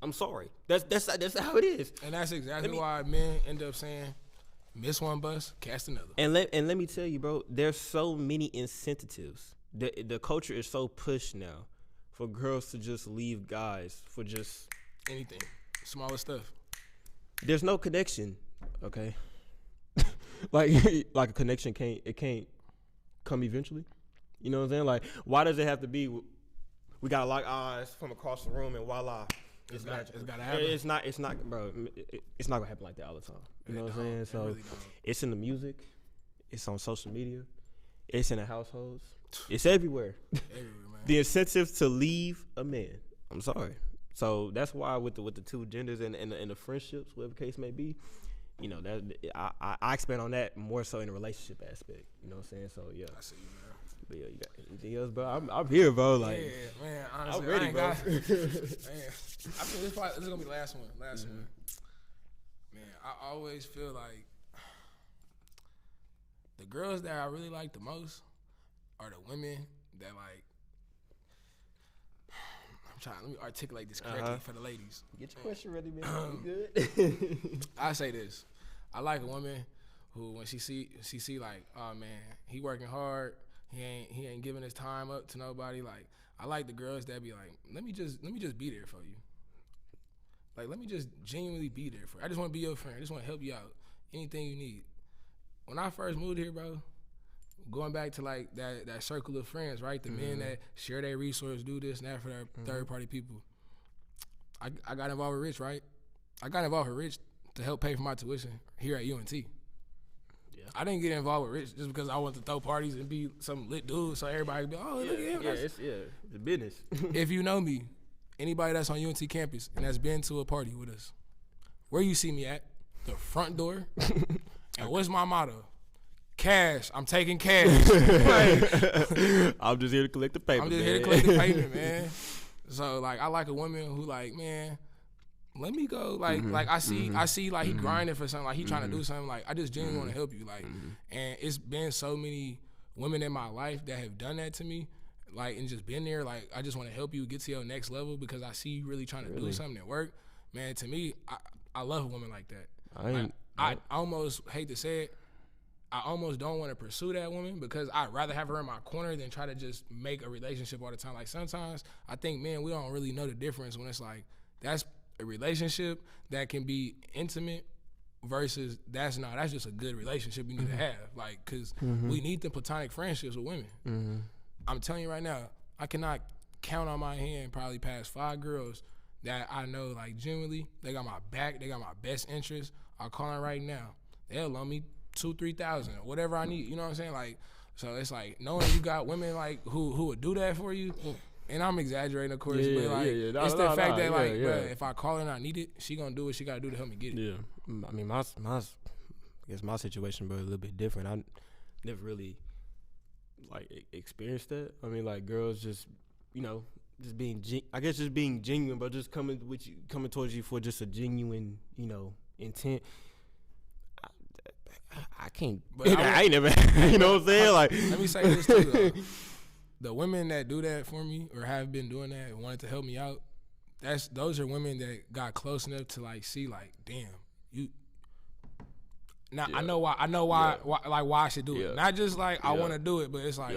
I'm sorry. That's how it is. And that's exactly why men end up saying, miss one bus, cast another. And let me tell you, bro, there's so many incentives. The culture is so pushed now for girls to just leave guys for just anything, smaller stuff. There's no connection, okay? like a connection can't come eventually. You know what I'm saying? Like, why does it have to be? We gotta lock eyes from across the room and voila. It's gotta happen. It's not, bro. It's not gonna happen like that all the time. You know what I'm saying? So really it's in the music, it's on social media, it's in the households, it's everywhere. Man. The incentive to leave a man. I'm sorry. So that's why with the two genders and the friendships, whatever case may be, you know, that I expand on that more so in the relationship aspect. You know what I'm saying? So yeah. I see you, man. But yeah, you got anything else, bro? I'm here, bro. Like, yeah, man. Honestly, I'm ready, bro. Man, I think this is gonna be the last one. One. Man, I always feel like the girls that I really like the most are the women that like. Let me articulate this correctly for the ladies. Get your question ready, man. You good? I say this. I like a woman who, when she see like, oh man, he working hard. He ain't giving his time up to nobody. Like, I like the girls that be like, let me just be there for you. Like, let me just genuinely be there for you. I just want to be your friend. I just want to help you out. Anything you need. When I first moved here, bro, going back to like that circle of friends, right? The men that share their resources, do this and that for their third party people. I got involved with Rich, right? I got involved with Rich to help pay for my tuition here at UNT. Yeah. I didn't get involved with Rich just because I wanted to throw parties and be some lit dude so everybody could be, oh, look at him. Yeah, it's the business. If you know me, anybody that's on UNT campus and that's been to a party with us, where you see me at? The front door. And what's my motto? Cash. I'm taking cash. Like, I'm just here to collect the payment. I'm just here to collect the payment, man. So like I like a woman who like, man, let me go. Like I see like he grinding for something, like he trying to do something. Like I just genuinely want to help you. Like and it's been so many women in my life that have done that to me. Like and just been there. Like I just want to help you get to your next level because I see you really trying to do something at work. Man, to me, I love a woman like that. I almost hate to say it. I almost don't want to pursue that woman because I'd rather have her in my corner than try to just make a relationship all the time. Like sometimes I think, man, we don't really know the difference when it's like that's a relationship that can be intimate versus that's just a good relationship you need to have. Like, cause we need the platonic friendships with women. I'm telling you right now, I cannot count on my hand probably past 5 girls that I know like genuinely they got my back, they got my best interest. I'll call them right now. They'll loan me $2,000-3,000, whatever I need. You know what I'm saying? Like, so it's like knowing you got women like who would do that for you. And I'm exaggerating, of course, but like it's the fact that like, bruh, if I call her and I need it, she gonna do what she gotta do to help me get it. Yeah, I mean, I guess my situation, bro, a little bit different. I never really like experienced that. I mean, like girls just, you know, just being genuine, but just coming towards you for just a genuine, you know, intent. I can't. But I ain't never. You know what I'm saying? Like, let me say this too. Though. The women that do that for me or have been doing that and wanted to help me out, those are women that got close enough to like see like, damn, you. Now I know why I should do it. Not just like I want to do it, but it's like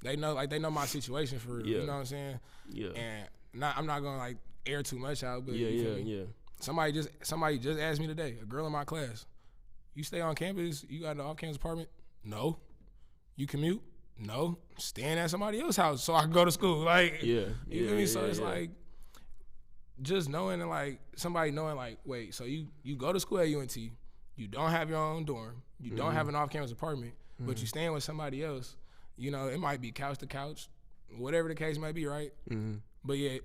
they know my situation for real. You know what I'm saying? Yeah. And I'm not gonna like air too much out, but you feel me? Somebody just asked me today, a girl in my class. You stay on campus? You got an off-campus apartment? No. You commute? No. Staying at somebody else's house so I can go to school. Like, you feel me? So it's like just knowing and like somebody knowing like, wait, so you go to school at UNT, you don't have your own dorm, you don't have an off-campus apartment, but you staying with somebody else. You know, it might be couch to couch, whatever the case might be, right? But yet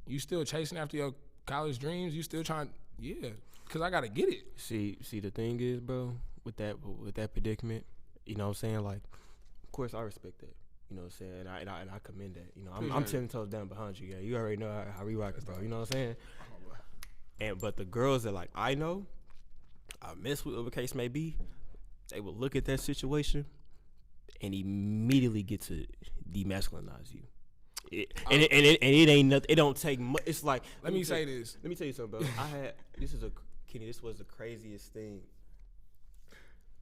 you still chasing after your college dreams. You still trying, because I got to get it. See, the thing is, bro, with that predicament, you know what I'm saying? Like, of course, I respect that. You know what I'm saying? And I commend that. You know, I'm 10 toes down behind you, You already know how we rock it, bro. You know what I'm saying? But the girls that, like, I know, I mess with, whatever the case may be, they will look at that situation and immediately get to demasculinize you. And it ain't nothing. It don't take much. It's like, let me say this. Let me tell you something, bro. Kenny, this was the craziest thing.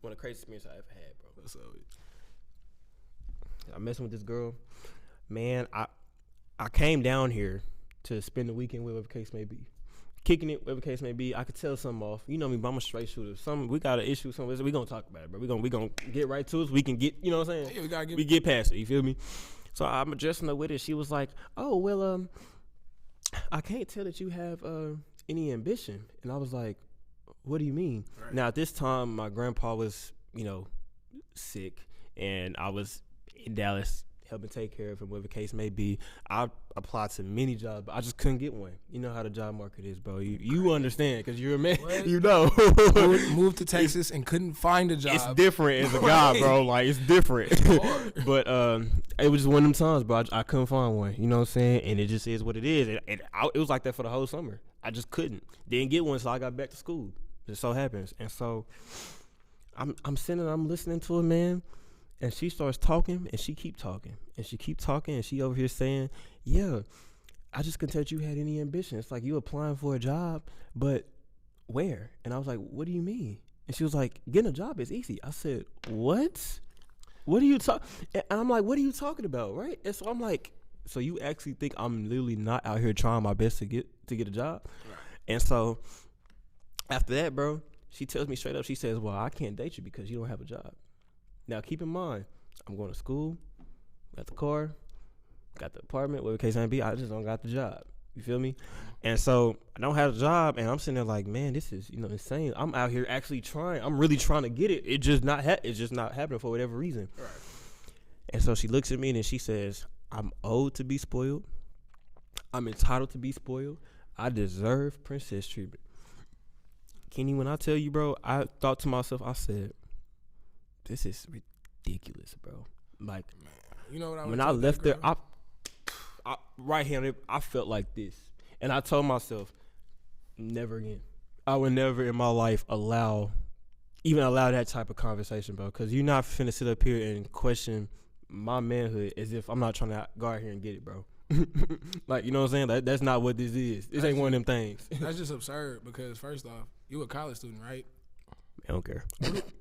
One of the craziest experiences I ever had, bro. What's up? I'm messing with this girl. Man, I came down here to spend the weekend, whatever the case may be. Kicking it, whatever the case may be. I could tell something off. You know me, but I'm a straight shooter. We got an issue, something. We gonna talk about it, bro. We gonna get right to it. So we can get, you know what I'm saying? Yeah, we get past it. You feel me? So I'm addressing her with it. She was like, "Oh, well, I can't tell that you have any ambition." And I was like, "What do you mean?" Right. Now at this time, my grandpa was, you know, sick, and I was in Dallas helping take care of him, whatever the case may be. I applied to many jobs, but I just couldn't get one. You know how the job market is, bro. You understand, because you're a man. What? You know. Moved to Texas and couldn't find a job. It's different as a guy, bro. Like, it's different. But it was just one of them times, bro. I couldn't find one. You know what I'm saying? And it just is what it is. It was like that for the whole summer. I just couldn't. Didn't get one, so I got back to school. It so happens. And so I'm listening to it, man. And she starts talking, and she keep talking, and she keep talking, and she over here saying, "Yeah, I just couldn't tell you had any ambition. It's like you applying for a job, but where?" And I was like, "What do you mean?" And she was like, "Getting a job is easy." I said, "What? What are you talking?" And I'm like, "What are you talking about?" Right? And so I'm like, "So you actually think I'm literally not out here trying my best to get a job?" Right. And so after that, bro, she tells me straight up. She says, "Well, I can't date you because you don't have a job." Now, keep in mind, I'm going to school, got the car, got the apartment, whatever the case may be. I just don't got the job. You feel me? And so I don't have a job, and I'm sitting there like, man, this is insane. I'm out here actually trying. I'm really trying to get it. It's just not happening for whatever reason. Right. And so she looks at me and she says, I'm owed to be spoiled. I'm entitled to be spoiled. I deserve princess treatment. Kenny, when I tell you, bro, I thought to myself, I said, this is ridiculous, bro. Like, man, you know what when I left there, I right here, I felt like this. And I told myself, never again. I would never in my life allow that type of conversation, bro. Because you're not finna sit up here and question my manhood as if I'm not trying to go out here and get it, bro. Like, you know what I'm saying? That's not what this is. This ain't one of them things. That's just absurd because, first off, you a college student, right? I don't care.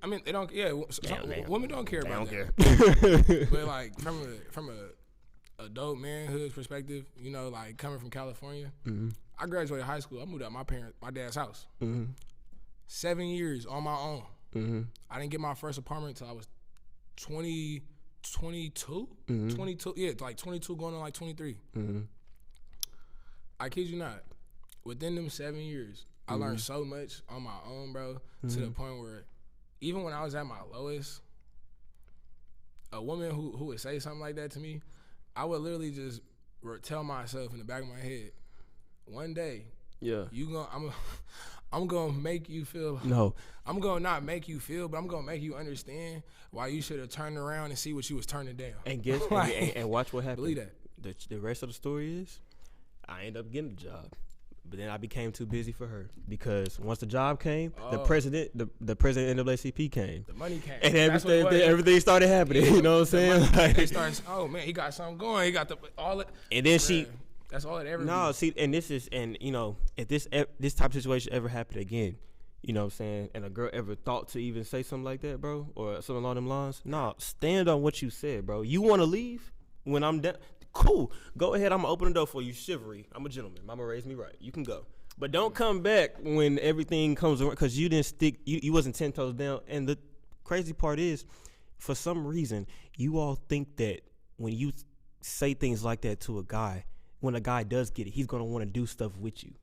I mean, they don't. Yeah, women don't care about that. Care. But like from a adult manhood perspective, you know, like coming from California, I graduated high school. I moved out my dad's house. 7 years on my own. I didn't get my first apartment until I was 22. 22. Yeah, like 22 going on like 23. I kid you not. Within them 7 years, I learned so much on my own, bro, to the point where even when I was at my lowest, a woman who would say something like that to me, I would literally just tell myself in the back of my head, one day, I'm gonna make you feel. No, I'm gonna not make you feel, but I'm gonna make you understand why you should have turned around and see what you was turning down. And guess and watch what happened. Believe that. The rest of the story is, I ended up getting the job. But then I became too busy for her because once the job came, the president of NAACP came. The money came. And everything started happening. You know what I'm saying? They started, oh man, he got something going. He got all it. And then that's all it ever. No, see, and you know, if this type of situation ever happened again, you know what I'm saying, and a girl ever thought to even say something like that, bro, or something along them lines, stand on what you said, bro. You want to leave when I'm done? Cool. Go ahead. I'm going to open the door for you. Chivalry. I'm a gentleman. Mama raised me right. You can go. But don't come back when everything comes around because you didn't stick. You wasn't 10 toes down. And the crazy part is, for some reason, you all think that when you say things like that to a guy, when a guy does get it, he's going to want to do stuff with you.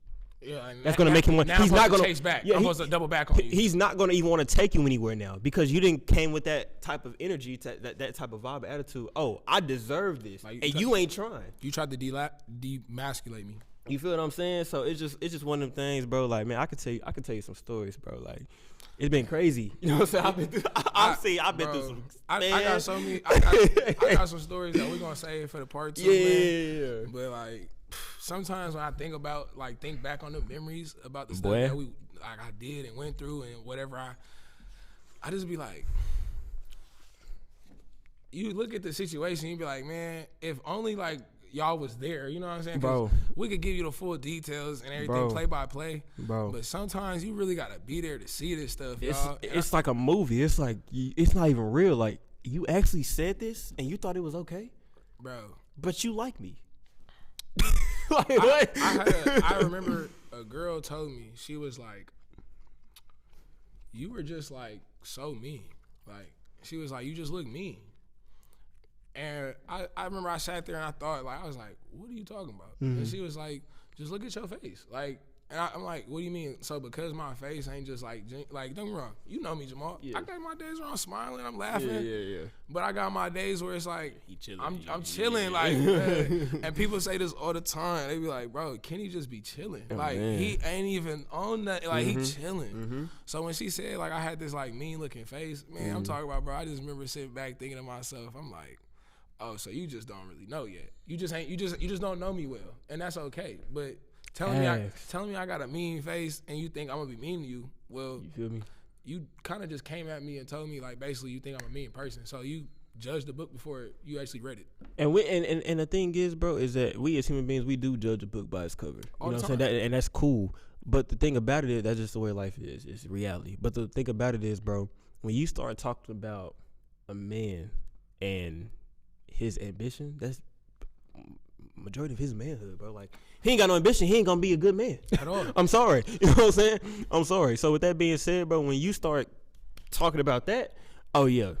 Yeah, that's going to make him want. He's not going to chase back. Yeah, I'm supposed to double back on you. He's not going to even want to take you anywhere now because you didn't came with that type of energy, that type of vibe, attitude. Oh, I deserve this, like you ain't trying. You tried to demasculate me. You feel what I'm saying? So it's just one of them things, bro. Like, man, I could tell you some stories, bro. Like, it's been crazy. You know what I'm saying? I've been through some. I got so many. I got some stories that we're gonna save for the part 2. Yeah. Man. But like. Sometimes when I think back on the memories about the stuff that I did and went through and whatever, I just be like, you look at the situation, you be like, man, if only like y'all was there, you know what I'm saying? Bro, we could give you the full details and everything, play by play, bro. But sometimes you really gotta be there to see this stuff, y'all. It's like a movie. It's like it's not even real. Like you actually said this and you thought it was okay, bro. But you like me. Like, I remember a girl told me, she was like, you were just like so mean. Like she was like, you just look mean. And I remember I sat there and I thought, like, I was like, what are you talking about? And she was like, just look at your face. Like, and I'm like, what do you mean? So because my face ain't just like don't get me wrong. You know me, Jamal. Yeah. I got my days where I'm smiling, I'm laughing. Yeah. But I got my days where it's like, I'm chilling. Yeah. Like, and people say this all the time. They be like, bro, Kenny just be chilling. Like, he ain't even on that. Like, he chilling. So when she said, like, I had this, like, mean looking face, man, I'm talking about, bro, I just remember sitting back thinking to myself, I'm like, oh, so you just don't really know yet. You just don't know me well. And that's okay. But telling me I got a mean face and you think I'm gonna be mean to you, well, you feel me? You kind of just came at me and told me, like, basically you think I'm a mean person. So you judged the book before you actually read it. And the thing is, bro, is that we as human beings, we do judge a book by its cover. You know what I'm saying? And that's cool. But the thing about it is, that's just the way life is. It's reality. But the thing about it is, bro, when you start talking about a man and his ambition, that's majority of his manhood, bro. Like, he ain't got no ambition. He ain't gonna be a good man at all. I'm sorry. You know what I'm saying? I'm sorry. So with that being said, bro, when you start talking about that, oh yeah,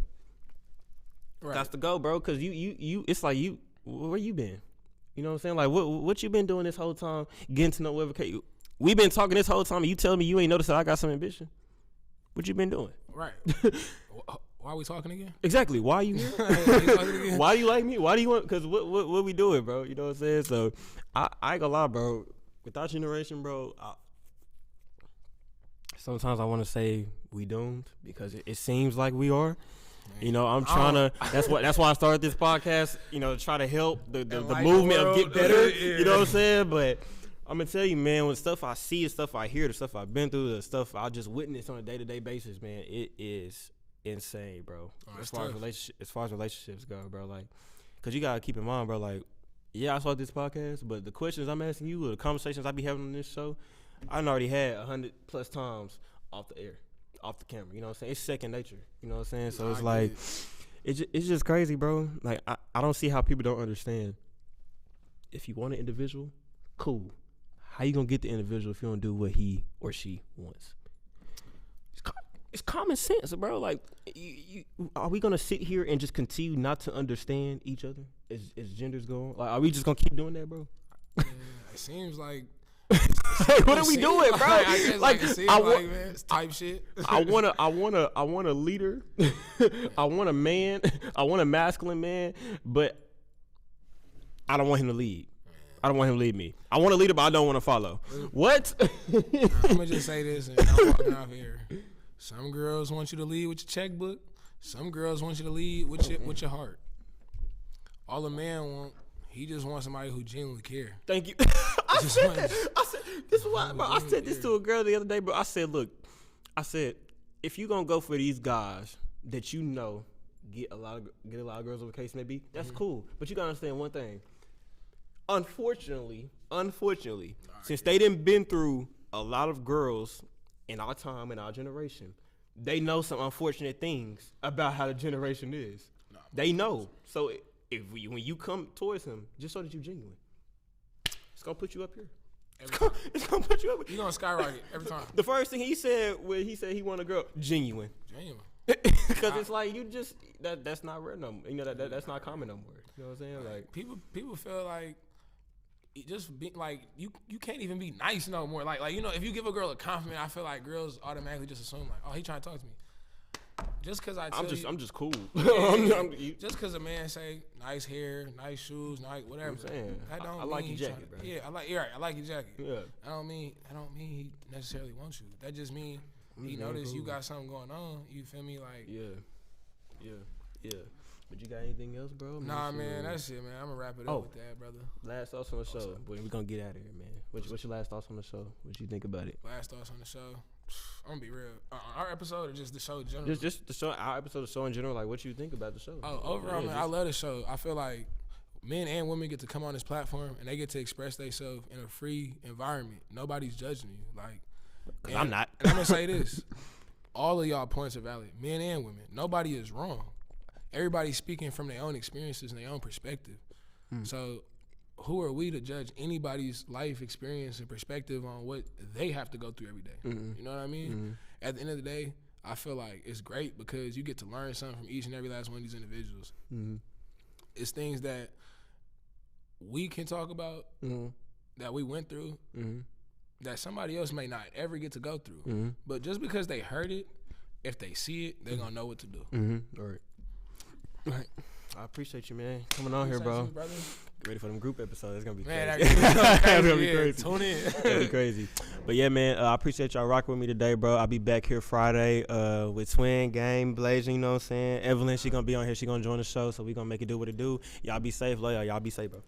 Right. That's the go, bro. Cause you. It's like you. Where you been? You know what I'm saying? Like what you been doing this whole time? Getting to know whoever. We been talking this whole time, and you tell me you ain't noticed that I got some ambition. What you been doing? Right. Why are we talking again? Exactly. Why are you here? Why do you like me? Why do you want? Cause what we doing, bro? You know what I'm saying? So I ain't gonna lie, bro. With our generation, bro. Sometimes I want to say we doomed because it seems like we are. You know, I'm trying to. That's why I started this podcast. You know, to try to help the movement of get better. Yeah. You know what I'm saying? But I'm gonna tell you, man, when stuff I see, the stuff I hear, the stuff I've been through, the stuff I just witness on a day-to-day basis, man, it is insane, bro. As far as relationships go, bro, like, cause you gotta keep in mind, bro, like, yeah, I started this podcast, but the questions I'm asking you, or the conversations I be having on this show, I already had 100+ times off the air, off the camera. You know what I'm saying? It's second nature. You know what I'm saying? So it's like, it's just crazy, bro. Like I don't see how people don't understand. If you want an individual, cool. How you gonna get the individual if you don't do what he or she wants? It's common sense, bro. Like, are we gonna sit here and just continue not to understand each other as genders go on? Like, are we just gonna keep doing that, bro? Yeah, it seems like. What are we doing, bro? I guess like it seems like, man, it's type shit. I want a leader. I want a man. I want a masculine man, but I don't want him to lead. I don't want him to lead me. I want a leader, but I don't want to follow. What? I'm gonna just say this, and I'm walking out here. Some girls want you to lead with your checkbook. Some girls want you to lead with your heart. All a man want, he just wants somebody who genuinely care. Thank you. I said this is why, bro. I said this to a girl the other day, bro. I said, look, if you gonna go for these guys that you know get a lot of girls, over the case may be, that's cool. But you gotta understand one thing. Unfortunately, since they didn't been through a lot of girls in our time, in our generation, they know some unfortunate things about how the generation is. They know. So when you come towards him, just so that you're genuine, it's gonna put you up here. It's gonna put you up. You're gonna skyrocket every time. The first thing he said when he said he want a girl, genuine. Because it's like you just that's not rare no more. You know that's not common no more. You know what I'm saying? Like people feel like it just be like you can't even be nice no more. Like you know, if you give a girl a compliment, I feel like girls automatically just assume like, oh, he trying to talk to me. Just because I'm just cool. Just because a man say nice hair, nice shoes, nice whatever. I'm saying, that don't I like your jacket, bro. Yeah, I like your jacket. Yeah. I don't mean he necessarily wants you. That just mean he noticed you got something going on. You feel me? Like yeah. But you got anything else, bro? Nah, man, that's it, man. I'm gonna wrap it up with that, brother. Last thoughts on the show. Boy, we gonna get out of here, man. What's your last thoughts on the show? What you think about it? Last thoughts on the show. I'm gonna be real. Our episode or just the show in general? Just the show. Our episode of the show in general. Like, what you think about the show? Oh, overall, man, I love the show. I feel like men and women get to come on this platform and they get to express themselves in a free environment. Nobody's judging you. Like, I'm not. And I'm gonna say this: all of y'all points are valid, men and women. Nobody is wrong. Everybody's speaking from their own experiences and their own perspective. So who are we to judge anybody's life experience and perspective on what they have to go through every day? You know what I mean? At the end of the day, I feel like it's great because you get to learn something from each and every last one of these individuals. It's things that we can talk about, that we went through, that somebody else may not ever get to go through. But just because they heard it, if they see it, they're going to know what to do. All right. I appreciate you, man. Coming on here, bro. Get ready for them group episodes. It's going to be crazy. That's going to be crazy. Tune in. It's going to be crazy. But, yeah, man, I appreciate y'all rocking with me today, bro. I'll be back here Friday with Twin, Game, Blazing, you know what I'm saying? Evelyn, she going to be on here. She going to join the show, so we going to make it do what it do. Y'all be safe. Love y'all. Y'all be safe, bro.